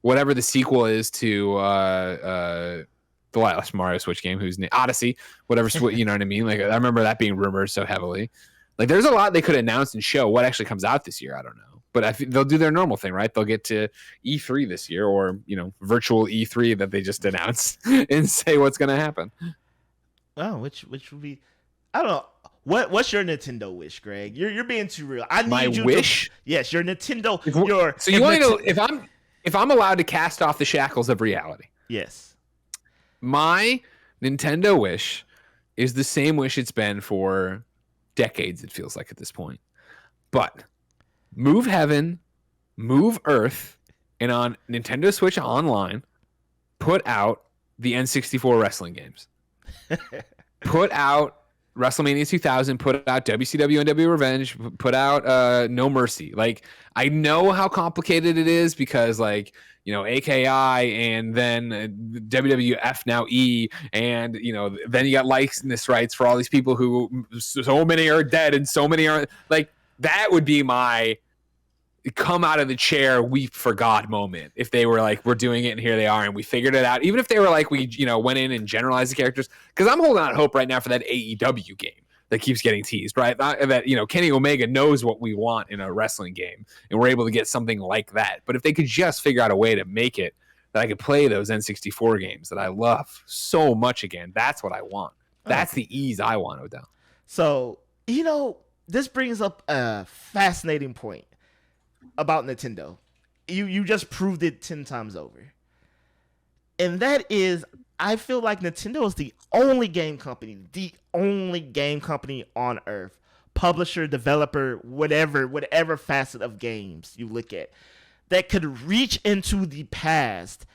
Whatever the sequel is to the last Mario Switch game, whose name Odyssey, whatever, you know what I mean? Like I remember that being rumored so heavily. Like there's a lot they could announce and show. What actually comes out this year, I don't know. But I think they'll do their normal thing, right? They'll get to E3 this year, or virtual E3 that they just announced, and say what's going to happen. Oh, which would be, I don't know. What's your Nintendo wish, Greg? You're being too real. I need my you wish. Yes, your Nintendo. So you want to know if I'm allowed to cast off the shackles of reality? Yes. My Nintendo wish is the same wish it's been for decades, it feels like at this point. But move heaven, move earth, and on Nintendo Switch Online, put out the N64 wrestling games. Put out WrestleMania 2000, put out WCW NW Revenge, put out No Mercy. Like, I know how complicated it is because, like, AKI and then WWF now E, and then you got likeness rights for all these people who so many are dead and so many aren't. Like, that would be my come out of the chair, weep for God moment if they were like, we're doing it and here they are and we figured it out. Even if they were like, we went in and generalized the characters, because I'm holding out hope right now for that AEW game that keeps getting teased, right? That Kenny Omega knows what we want in a wrestling game, and we're able to get something like that. But if they could just figure out a way to make it that I could play those N64 games that I love so much again, that's what I want. That's the ease I want, Odell. So this brings up a fascinating point about Nintendo. You just proved it 10 times over. And that is, I feel like Nintendo is the only game company on earth, publisher, developer, whatever facet of games you look at, that could reach into the past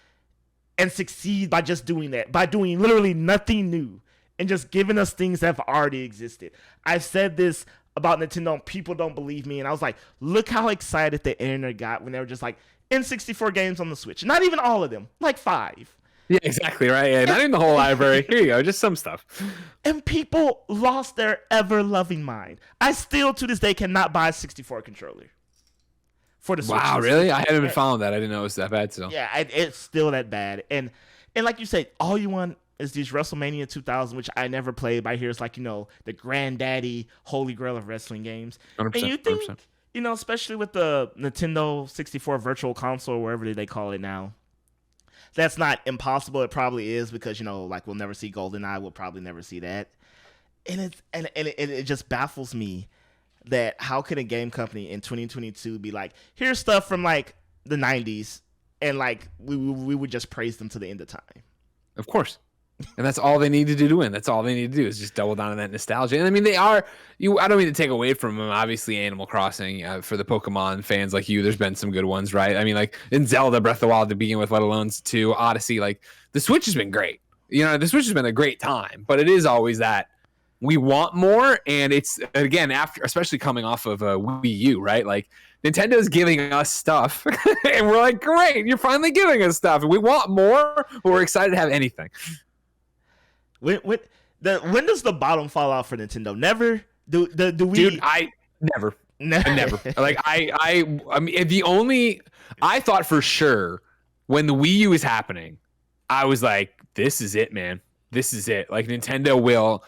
and succeed by just doing that, by doing literally nothing new and just giving us things that have already existed. I've said this about Nintendo and people don't believe me, and I was like, look how excited the internet got when they were just like, N64 games on the Switch. Not even all of them, like 5. Yeah, exactly, right? Yeah, not even the whole library. Here you go, just some stuff. And people lost their ever-loving mind. I still, to this day, cannot buy a 64 controller. for the Switch. Wow, really? I haven't been following that. I didn't know it was that bad still. Yeah, it's still that bad. And like you said, all you want is these WrestleMania 2000, which I never played, but I hear it's like, the granddaddy, holy grail of wrestling games. 100%, And you think, 100%. Especially with the Nintendo 64 Virtual Console, wherever they call it now, that's not impossible. It probably is because, like we'll never see GoldenEye. We'll probably never see that. And it just baffles me that how can a game company in 2022 be like, here's stuff from like the 90s, and like we would just praise them to the end of time. Of course. And that's all they need to do to win. That's all they need to do is just double down on that nostalgia. And I mean, I don't mean to take away from them. Obviously, Animal Crossing, for the Pokemon fans like you, there's been some good ones, right? I mean, like in Zelda Breath of the Wild to begin with, let alone to Odyssey, like the Switch has been great. The Switch has been a great time, but it is always that we want more. And it's, again, after, especially coming off of a Wii U, right? Like Nintendo's giving us stuff and we're like, great, you're finally giving us stuff. And we want more, but we're excited to have anything. When does the bottom fall out for Nintendo? Never. Do we? Dude, I never. Like I mean, I thought for sure when the Wii U was happening, I was like, this is it, man. This is it. Like Nintendo will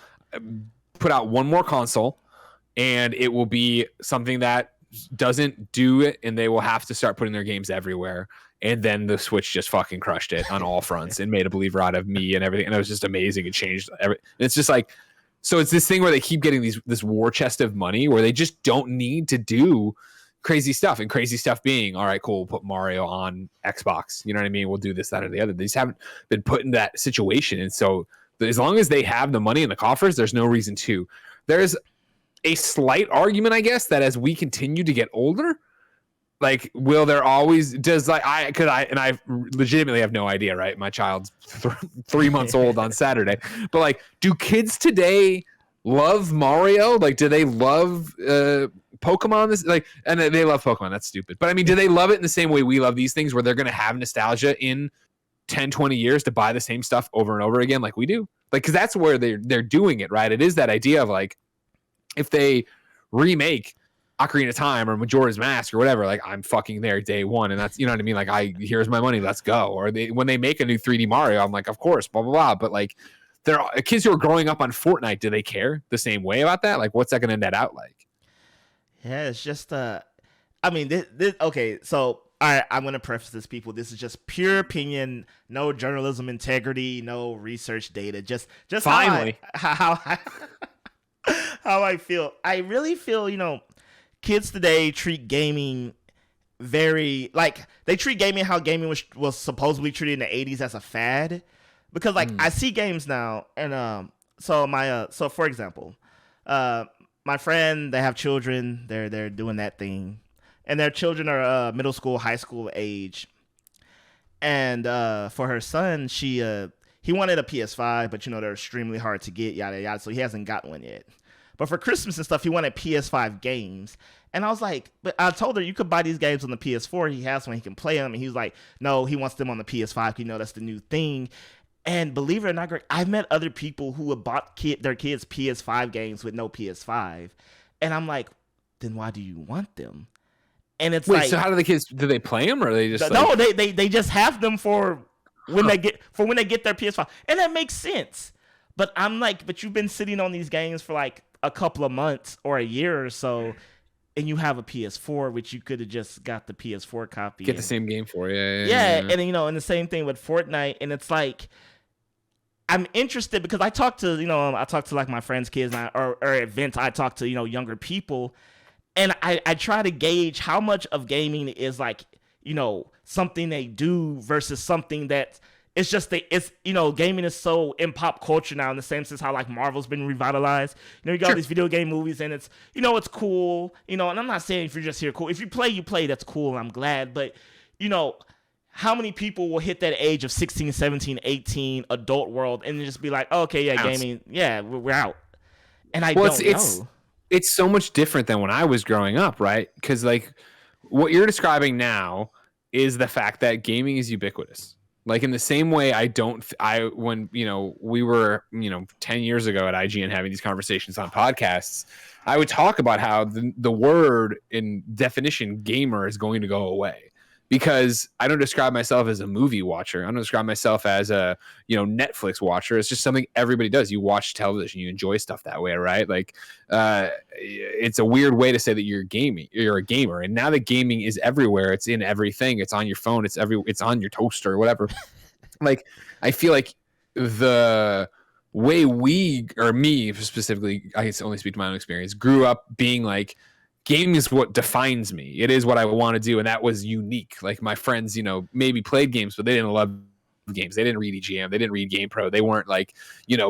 put out one more console, and it will be something that doesn't do it, and they will have to start putting their games everywhere. And then the Switch just fucking crushed it on all fronts and made a believer out of me and everything. And it was just amazing. It changed everything. It's just like, so it's this thing where they keep getting this war chest of money where they just don't need to do crazy stuff. And crazy stuff being, all right, cool, we'll put Mario on Xbox. You know what I mean? We'll do this, that, or the other. They just haven't been put in that situation. And so as long as they have the money in the coffers, there's no reason to. There's a slight argument, I guess, that as we continue to get older, like, will there always I legitimately have no idea, right? My child's 3 months old on Saturday, but like, do kids today love Mario? Like, do they love Pokemon? And they love Pokemon. That's stupid. But I mean, do they love it in the same way we love these things, where they're going to have nostalgia in 10, 20 years to buy the same stuff over and over again, like we do? Like, because that's where they're doing it, right? It is that idea of like, if they remake Ocarina of Time or Majora's Mask or whatever, like I'm fucking there day one, and that's, you know what I mean? Like, here's my money, let's go. Or when they make a new 3D Mario, I'm like, of course, blah blah blah. But like, there are kids who are growing up on Fortnite. Do they care the same way about that? Like, what's that going to net out like? Yeah, it's just I mean, this okay. So all right, I'm gonna preface this, people. This is just pure opinion, no journalism integrity, no research data. Just finally how I feel. I really feel, kids today treat gaming very like they treat gaming how gaming was supposedly treated in the 80s as a fad, because like I see games now, and so for example, my friend, they have children, they're doing that thing, and their children are middle school, high school age, and for her son, he wanted a PS5, but they're extremely hard to get, yada yada, so he hasn't got one yet. But for Christmas and stuff, he wanted PS5 games. And I was like, but I told her you could buy these games on the PS4. He has one, he can play them. And he was like, no, he wants them on the PS5. That's the new thing. And believe it or not, Greg, I've met other people who have bought their kids PS5 games with no PS5. And I'm like, then why do you want them? And it's Wait, so how do the kids, do they play them, or are they just no, they just have them for when they get their PS5. And that makes sense. But I'm like, but you've been sitting on these games for like a couple of months or a year or so, and you have a PS4, which you could have just got the PS4 copy. Get the same game for you. Yeah. And and the same thing with Fortnite. And it's like, I'm interested because I talk to like my friends' kids, or at events, I talk to, younger people, and I try to gauge how much of gaming is like, something they do versus something that it's just gaming is so in pop culture now, in the same sense how like Marvel's been revitalized. You got all these video game movies, and it's it's cool. And I'm not saying if you're just here cool. If you play, that's cool, and I'm glad. But how many people will hit that age of 16, 17, 18, adult world, and just be like, oh, okay, yeah, gaming, yeah, we're out. And I don't know. It's so much different than when I was growing up, right? Because like what you're describing now is the fact that gaming is ubiquitous. Like in the same way, when, we were, 10 years ago at IGN having these conversations on podcasts, I would talk about how the word in definition gamer is going to go away, because I don't describe myself as a movie watcher. I don't describe myself as a, Netflix watcher. It's just something everybody does. You watch television, you enjoy stuff that way, right? Like, it's a weird way to say that you're a gamer. And now that gaming is everywhere, it's in everything. It's on your phone. It's on your toaster or whatever. Like, I feel like the way me specifically, I can only speak to my own experience, grew up being like, gaming is what defines me. It is what I want to do. And that was unique. Like my friends, maybe played games, but they didn't love games. They didn't read EGM. They didn't read Game Pro. They weren't like,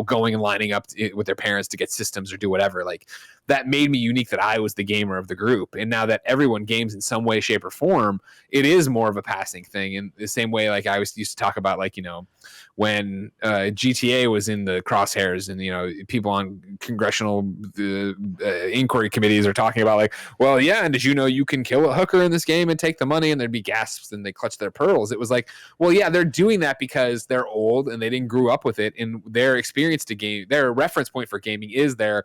going and lining up with their parents to get systems or do whatever. Like that made me unique, that I was the gamer of the group. And now that everyone games in some way, shape, or form, it is more of a passing thing. In the same way, like I used to talk about, like, when GTA was in the crosshairs, and people on congressional inquiry committees are talking about, like, well, yeah, and did you know you can kill a hooker in this game and take the money? And there'd be gasps and they clutch their pearls. It was like, well, yeah, they're doing that because they're old and they didn't grow up with it, and their experience to game, their reference point for gaming is their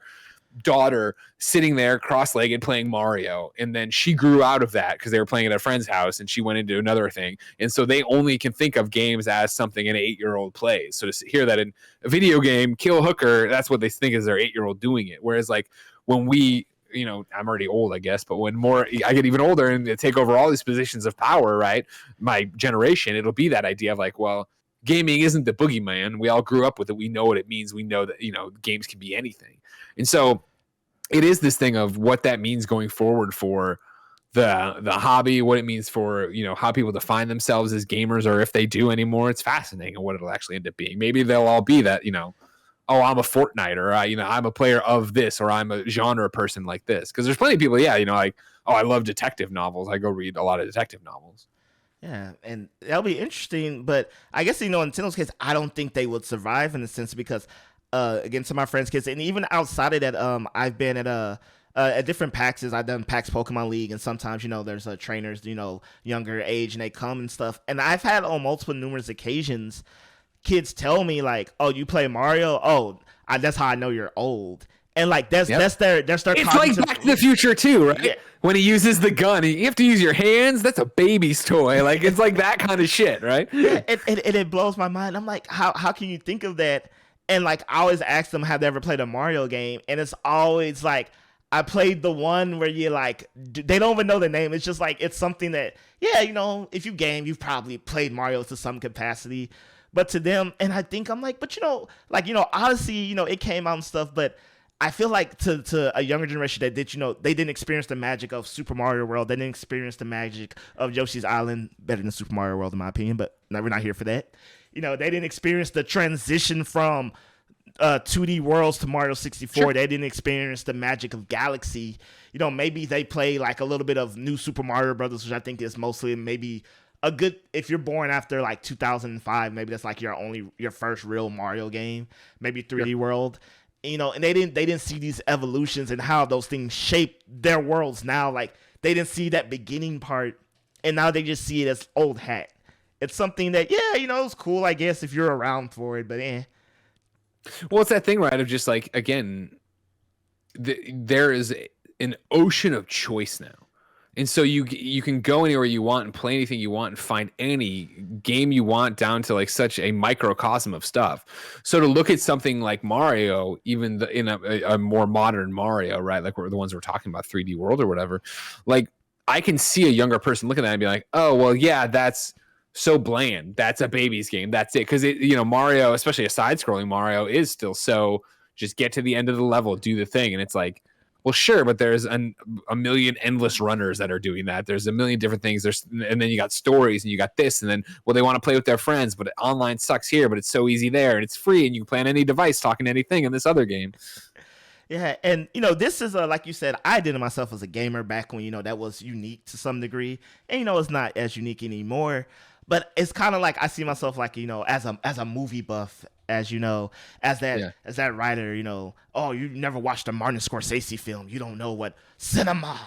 daughter sitting there cross-legged playing Mario, and then she grew out of that because they were playing at a friend's house and she went into another thing, and so they only can think of games as something an 8-year-old plays. So to hear that in a video game, kill a hooker, that's what they think is their 8-year-old doing it. Whereas like when we, I'm already old, I guess, but when I get even older and take over all these positions of power, right, my generation, it'll be that idea of like, well, gaming isn't the boogeyman. We all grew up with it. We know what it means. We know that, games can be anything. And so it is this thing of what that means going forward for the hobby, what it means for, how people define themselves as gamers, or if they do anymore. It's fascinating, and what it'll actually end up being. Maybe they'll all be that, oh, I'm a Fortnite, or I'm a player of this, or I'm a genre person like this. Because there's plenty of people, like, oh, I love detective novels. I go read a lot of detective novels. Yeah, and that'll be interesting. But I guess, in Nintendo's case, I don't think they would survive in a sense, because again, to my friends' kids, and even outside of that, I've been at different PAXs. I've done PAX Pokemon League, and sometimes, there's trainers, younger age, and they come and stuff. And I've had on numerous occasions, kids tell me like, "Oh, you play Mario? Oh, that's how I know you're old." And like that's their it's like Back to the Future too, right? Yeah. When he uses the gun, you have to use your hands. That's a baby's toy. Like it's like that kind of shit, right? Yeah, and it blows my mind. I'm like, how can you think of that? And like I always ask them, have they ever played a Mario game? And it's always like, I played the one where you like, they don't even know the name. It's just like, it's something that, yeah, if you game, you've probably played Mario to some capacity. But to them, and I think I'm like, but Odyssey, it came out and stuff, but I feel like to a younger generation that did, they didn't experience the magic of Super Mario World. They didn't experience the magic of Yoshi's Island, better than Super Mario World in my opinion, but we're not here for that. They didn't experience the transition from 2D worlds to Mario 64. Sure. They didn't experience the magic of Galaxy. Maybe they play like a little bit of New Super Mario Brothers, which I think is mostly maybe a good, if you're born after like 2005, maybe that's like your first real Mario game, maybe 3D World. And they didn't see these evolutions and how those things shape their worlds now. Like they didn't see that beginning part, and now they just see it as old hat. It's something that, it's cool, I guess, if you're around for it, but Well, it's that thing, right, of just like, again, there is an ocean of choice now. And so you can go anywhere you want and play anything you want and find any game you want, down to like such a microcosm of stuff. So to look at something like Mario, even in a more modern Mario, right, like the ones we're talking about, 3D World or whatever, like I can see a younger person looking at that and be like, oh, well, yeah, that's so bland. That's a baby's game. That's it. Because Mario, especially a side-scrolling Mario, is still so just get to the end of the level, do the thing, and it's like, well, sure, but there's a million endless runners that are doing that. There's a million different things. And then you got stories, and you got this, and then they want to play with their friends, but online sucks here, but it's so easy there, and it's free, and you can play on any device, talking to anything in this other game. Yeah, and this is like you said, I did it myself as a gamer back when that was unique to some degree, and it's not as unique anymore. But it's kind of like I see myself like as a movie buff, as that writer. Oh, you never watched a Martin Scorsese film, you don't know what cinema.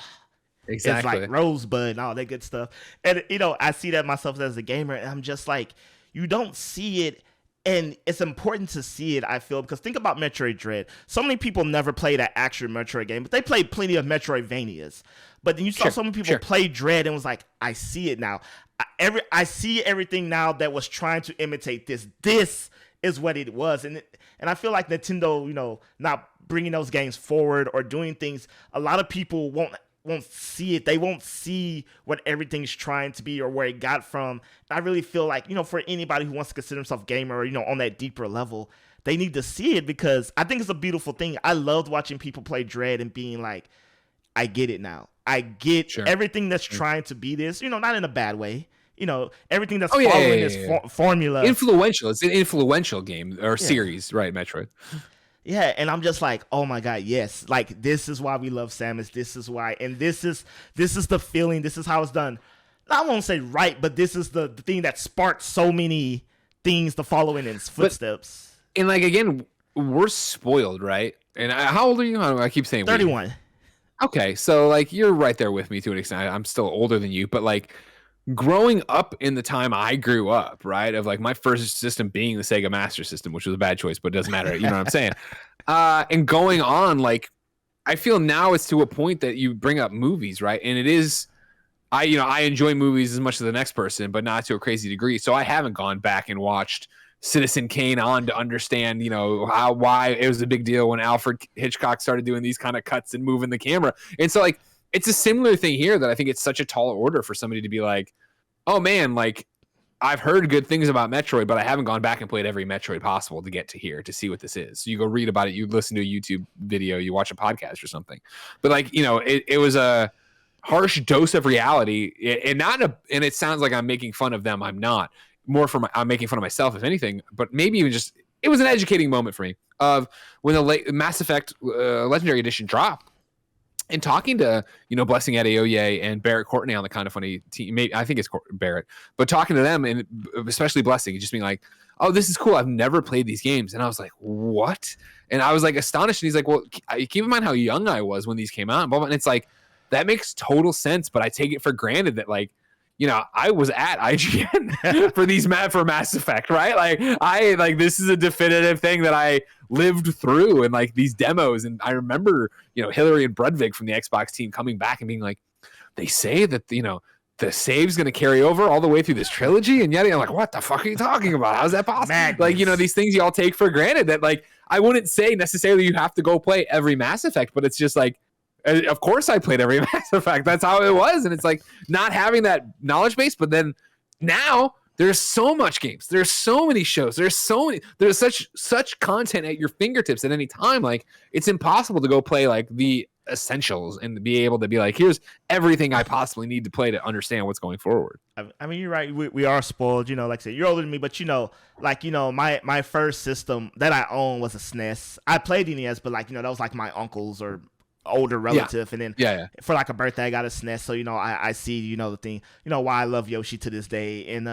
Exactly. It's like Rosebud and all that good stuff. And I see that myself as a gamer, and I'm just like, you don't see it. And it's important to see it, I feel, because think about Metroid Dread. So many people never played that actual Metroid game, but they played plenty of Metroidvanias. But then you saw so many people play Dread and was like, I see it now. I see everything now that was trying to imitate this. This is what it was. And I feel like Nintendo, you know, not bringing those games forward or doing things, a lot of people won't see it. They won't see what everything's trying to be or where it got from. And I really feel like, you know, for anybody who wants to consider himself gamer or, you know, on that deeper level, they need to see it because I think it's a beautiful thing. I loved watching people play Dread and being like, I get it now. I get everything that's trying to be this, you know, not in a bad way. You know, everything that's following this formula. Influential. It's an influential game or series, right, Metroid? Yeah, and I'm just like, oh my God, yes. Like, this is why we love Samus. This is why. And this is the feeling. This is how it's done. I won't say right, but this is the thing that sparked so many things to follow in its footsteps. And like, again, we're spoiled, right? And how old are you? I keep saying 31. Okay, so like, you're right there with me to an extent. I'm still older than you, but like, growing up in the time I grew up, right, of like my first system being the Sega Master System, which was a bad choice, but it doesn't matter. You know what I'm saying? And going on, like, I feel now it's to a point that you bring up movies, right? And it is, I enjoy movies as much as the next person, but not to a crazy degree. So I haven't gone back and watched Citizen Kane on to understand, you know, why it was a big deal when Alfred Hitchcock started doing these kind of cuts and moving the camera. And so like, it's a similar thing here that I think it's such a tall order for somebody to be like, oh man, like I've heard good things about Metroid, but I haven't gone back and played every Metroid possible to get to here to see what this is. So you go read about it, you listen to a YouTube video, you watch a podcast or something. But like, you know, it was a harsh dose of reality, and and it sounds like I'm making fun of them. I'm not. I'm making fun of myself, if anything. But maybe even just it was an educating moment for me of when the Mass Effect Legendary Edition dropped. And talking to, you know, Blessing Adeoye and Barrett Courtney on the Kind of Funny team, maybe I think it's Barrett, but talking to them and especially Blessing, just being like, oh, this is cool. I've never played these games. And I was like, what? And I was like astonished. And he's like, well, keep in mind how young I was when these came out. And it's like, that makes total sense. But I take it for granted that, like, you know, I was at IGN for Mass Effect, right? Like, this is a definitive thing that I lived through, and like these demos. And I remember, you know, Hillary and Brudvig from the Xbox team coming back and being like, they say that, you know, the save's going to carry over all the way through this trilogy. And yet I'm like, what the fuck are you talking about? How's that possible? Madness. Like, you know, these things y'all take for granted that, like, I wouldn't say necessarily you have to go play every Mass Effect, but it's just like, of course I played every Mass Effect. That's how it was. And it's like not having that knowledge base, but then now there's so much games. There's so many shows. There's such content at your fingertips at any time. Like, it's impossible to go play like the essentials and be able to be like, here's everything I possibly need to play to understand what's going forward. I mean, you're right. We are spoiled, you know, like I said, you're older than me, but you know, like, you know, my first system that I owned was a SNES. I played NES, but like, you know, that was like my uncle's or older relative, and then for like a birthday I got a SNES, so you know I see, you know, the thing, you know, why I love Yoshi to this day. And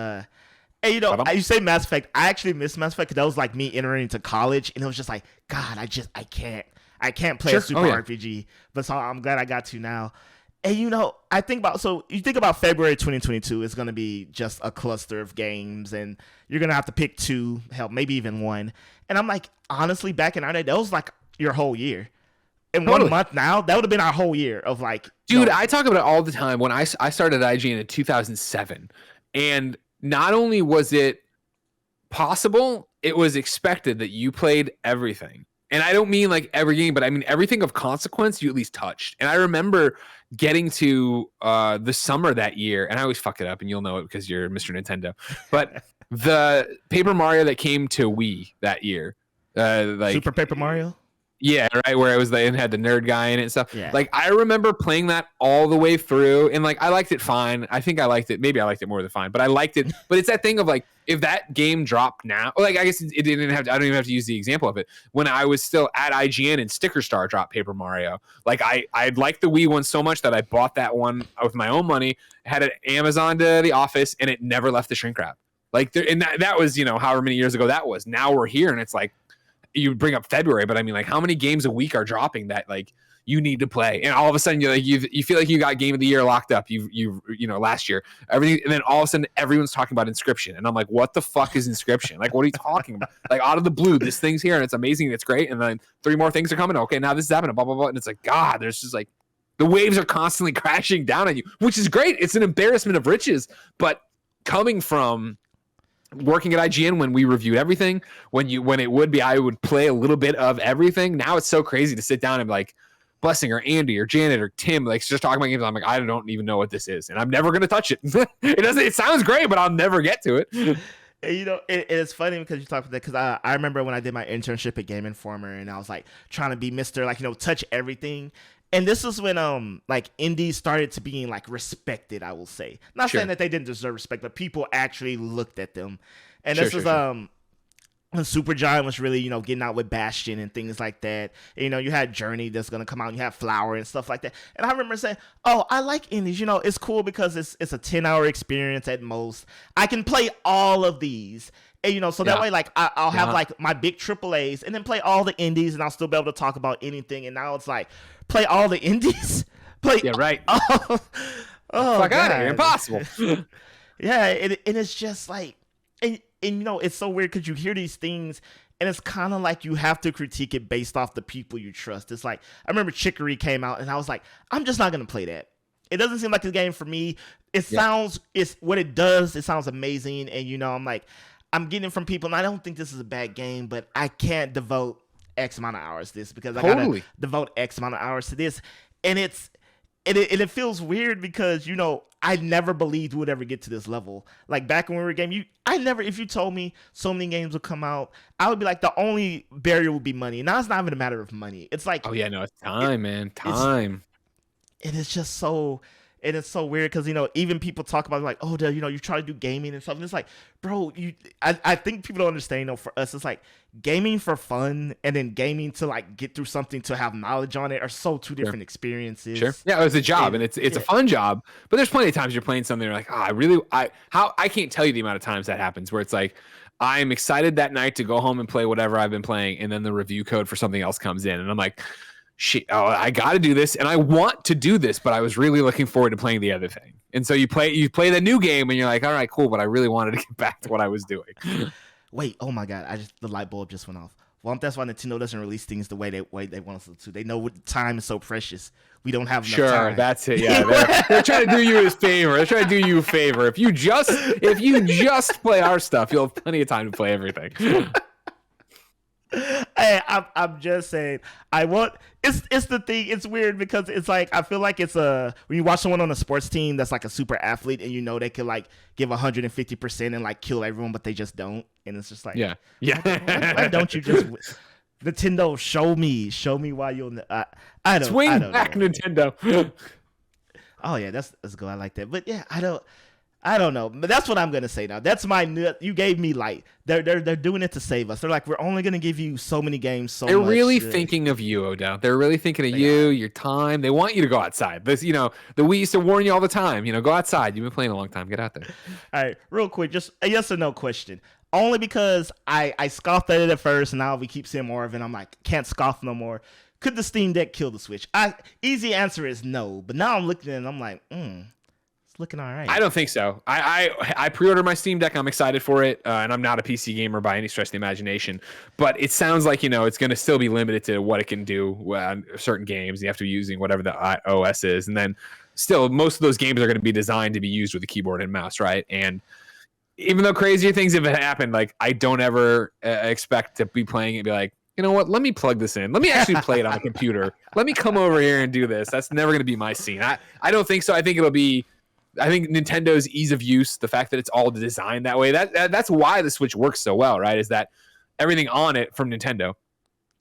you know, you say Mass Effect, I actually miss Mass Effect because that was like me entering into college, and it was just like, God, I can't play a super RPG, but so I'm glad I got to now. And you know, you think about February 2022, it's gonna be just a cluster of games, and you're gonna have to pick two, hell, maybe even one. And I'm like, honestly, back in our day, that was like your whole year. In 1 month now, that would have been our whole year of like... Dude, I talk about it all the time. When I started IGN in 2007, and not only was it possible, it was expected that you played everything. And I don't mean like every game, but I mean everything of consequence you at least touched. And I remember getting to the summer that year, and I always fuck it up, and you'll know it because you're Mr. Nintendo. But the Paper Mario that came to Wii that year. Like Super Paper Mario? Yeah, right, where it was they had the nerd guy in it and stuff. Yeah. Like, I remember playing that all the way through, and like I liked it fine. I think I liked it. Maybe I liked it more than fine, but I liked it. But it's that thing of like, if that game dropped now, like I guess it didn't have to, I don't even have to use the example of it. When I was still at IGN and Sticker Star dropped Paper Mario, like I liked the Wii one so much that I bought that one with my own money, had it Amazon to the office, and it never left the shrink wrap. Like, and that was, you know, however many years ago that was. Now we're here, and it's like, you bring up February, but I mean, like, how many games a week are dropping that, like, you need to play. And all of a sudden you're like, you feel like you got game of the year locked up. You know, last year, everything. And then all of a sudden everyone's talking about Inscription. And I'm like, what the fuck is Inscription? Like, what are you talking about? Like, out of the blue, this thing's here and it's amazing. And it's great. And then 3 more things are coming. Okay, now this is happening, blah, blah, blah. And it's like, God, there's just like, the waves are constantly crashing down on you, which is great. It's an embarrassment of riches. But coming from working at IGN when we reviewed everything, when it would be, I would play a little bit of everything. Now it's so crazy to sit down and be like, Blessing or Andy or Janet or Tim, like just talking about games. I'm like, I don't even know what this is, and I'm never gonna touch it. It sounds great, but I'll never get to it. And, you know, it's funny because you talk about that, because I remember when I did my internship at Game Informer, and I was like trying to be Mr. like, you know, touch everything. And this is when like indies started to being like respected, I will say. Not saying that they didn't deserve respect, but people actually looked at them. And this was when Supergiant was really, you know, getting out with Bastion and things like that. And, you know, you had Journey that's gonna come out, and you had Flower and stuff like that. And I remember saying, oh, I like indies, you know, it's cool because it's a 10-hour experience at most. I can play all of these. And, you know, so that way, like, I'll have, like, my big AAAs and then play all the indies, and I'll still be able to talk about anything. And now it's like, play all the indies? Right. Oh, fuck out of here. Impossible. Yeah, and it's just like, and you know, it's so weird because you hear these things, and it's kind of like you have to critique it based off the people you trust. It's like, I remember Chicory came out, and I was like, I'm just not going to play that. It doesn't seem like a game for me. It sounds, it's what it does, it sounds amazing, and, you know, I'm like, I'm getting it from people, and I don't think this is a bad game, but I can't devote X amount of hours to this because I gotta devote X amount of hours to this. And it feels weird because, you know, I never believed we would ever get to this level. Like back when we were a game, if you told me so many games would come out, I would be like, the only barrier would be money. Now it's not even a matter of money. It's like, oh yeah, no, it's time, man. Time. And it's just so, and it's so weird because, you know, even people talk about like, oh, you know, you try to do gaming and stuff. And it's like, bro, I think people don't understand, you know, for us, it's like gaming for fun and then gaming to like get through something to have knowledge on it are so two different experiences. Sure. Yeah, it's a job and it's a fun job, but there's plenty of times you're playing something you're like, oh, I can't tell you the amount of times that happens where it's like, I'm excited that night to go home and play whatever I've been playing, and then the review code for something else comes in, and I'm like, shit, I got to do this, and I want to do this, but I was really looking forward to playing the other thing. And so you play the new game, and you're like, all right, cool, but I really wanted to get back to what I was doing. Wait, oh my god, the light bulb just went off. Well, that's why Nintendo doesn't release things the way they want us to. They know time is so precious. We don't have enough time. Sure, that's it. Yeah, they're trying to do you a favor. They're trying to do you a favor. If you just play our stuff, you'll have plenty of time to play everything. Hey, I'm just saying. It's the thing. It's weird because it's like I feel like it's when you watch someone on a sports team that's like a super athlete, and you know they could like give 150% and like kill everyone, but they just don't, and it's just like yeah. Why don't you just Nintendo show me why you'll I don't swing I don't back know. Nintendo. Oh yeah, that's good. I like that, but yeah, I don't know, but that's what I'm gonna say now. That's you gave me light. They're doing it to save us. They're like, we're only gonna give you so many games. They're really thinking of you, Odell. They're really thinking of you, your time. They want you to go outside. This, you know, the Wii used to warn you all the time. You know, go outside. You've been playing a long time. Get out there. All right, real quick, just a yes or no question. Only because I scoffed at it at first, and now we keep seeing more of it. I'm like, can't scoff no more. Could the Steam Deck kill the Switch? Easy answer is no. But now I'm looking at it, and I'm like, looking all right. I don't think so. I pre-ordered my Steam Deck. I'm excited for it, and I'm not a PC gamer by any stretch of the imagination. But it sounds like, you know, it's going to still be limited to what it can do on certain games. You have to be using whatever the OS is, and then still most of those games are going to be designed to be used with a keyboard and mouse, right? And even though crazier things have happened, like I don't ever expect to be playing it and be like, you know what? Let me plug this in. Let me actually play it on a computer. Let me come over here and do this. That's never going to be my scene. I don't think so. I think Nintendo's ease of use, the fact that it's all designed that way, that's why the Switch works so well, right? Is that everything on it from Nintendo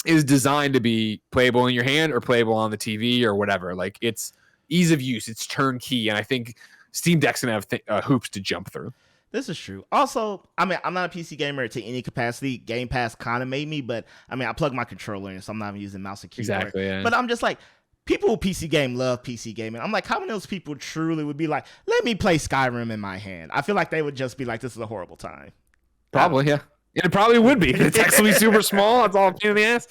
is designed to be playable in your hand or playable on the TV or whatever. Like, it's ease of use, it's turnkey, and I think Steam Deck's gonna have hoops to jump through. This is true. Also, I mean, I'm not a PC gamer to any capacity. Game Pass kind of made me, but I mean, I plug my controller in, so I'm not even using mouse and keyboard. Exactly. Yeah. But I'm just like, people who PC game love PC gaming. I'm like, how many of those people truly would be like, let me play Skyrim in my hand? I feel like they would just be like, this is a horrible time. Probably, yeah. It probably would be. The text will be super small. It's all a pain in the ass.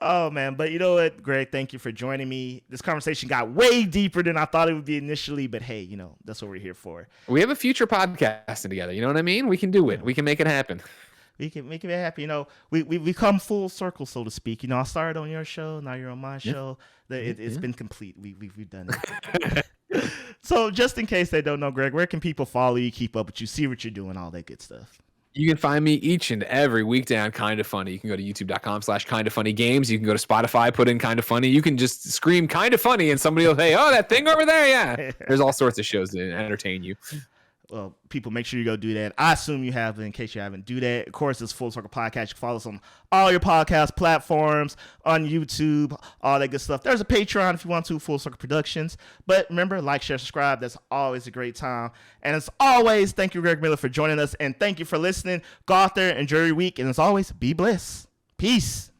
Oh man, but you know what, Greg? Thank you for joining me. This conversation got way deeper than I thought it would be initially, but hey, that's what we're here for. We have a future podcasting together. You know what I mean? We can do it. We can make it happen. We can make it happy. We come full circle, so to speak. I started on your show, now you're on my show. It's been complete. We've done it. So just in case they don't know, Greg, where can people follow you, keep up with you, see what you're doing, all that good stuff? You can find me each and every weekday on Kind of Funny. You can go to youtube.com/kindoffunnygames. You can go to Spotify, put in Kind of Funny. You can just scream Kind of Funny and somebody will say, oh, that thing over there. Yeah. There's all sorts of shows to entertain you. Well, people, make sure you go do that. I assume you have, in case you haven't, do that. Of course, it's Full Circle Podcast. You can follow us on all your podcast platforms, on YouTube, all that good stuff. There's a Patreon if you want to, Full Circle Productions. But remember, like, share, subscribe. That's always a great time. And as always, thank you, Greg Miller, for joining us. And thank you for listening. Go out there, enjoy your week. And as always, be blessed. Peace.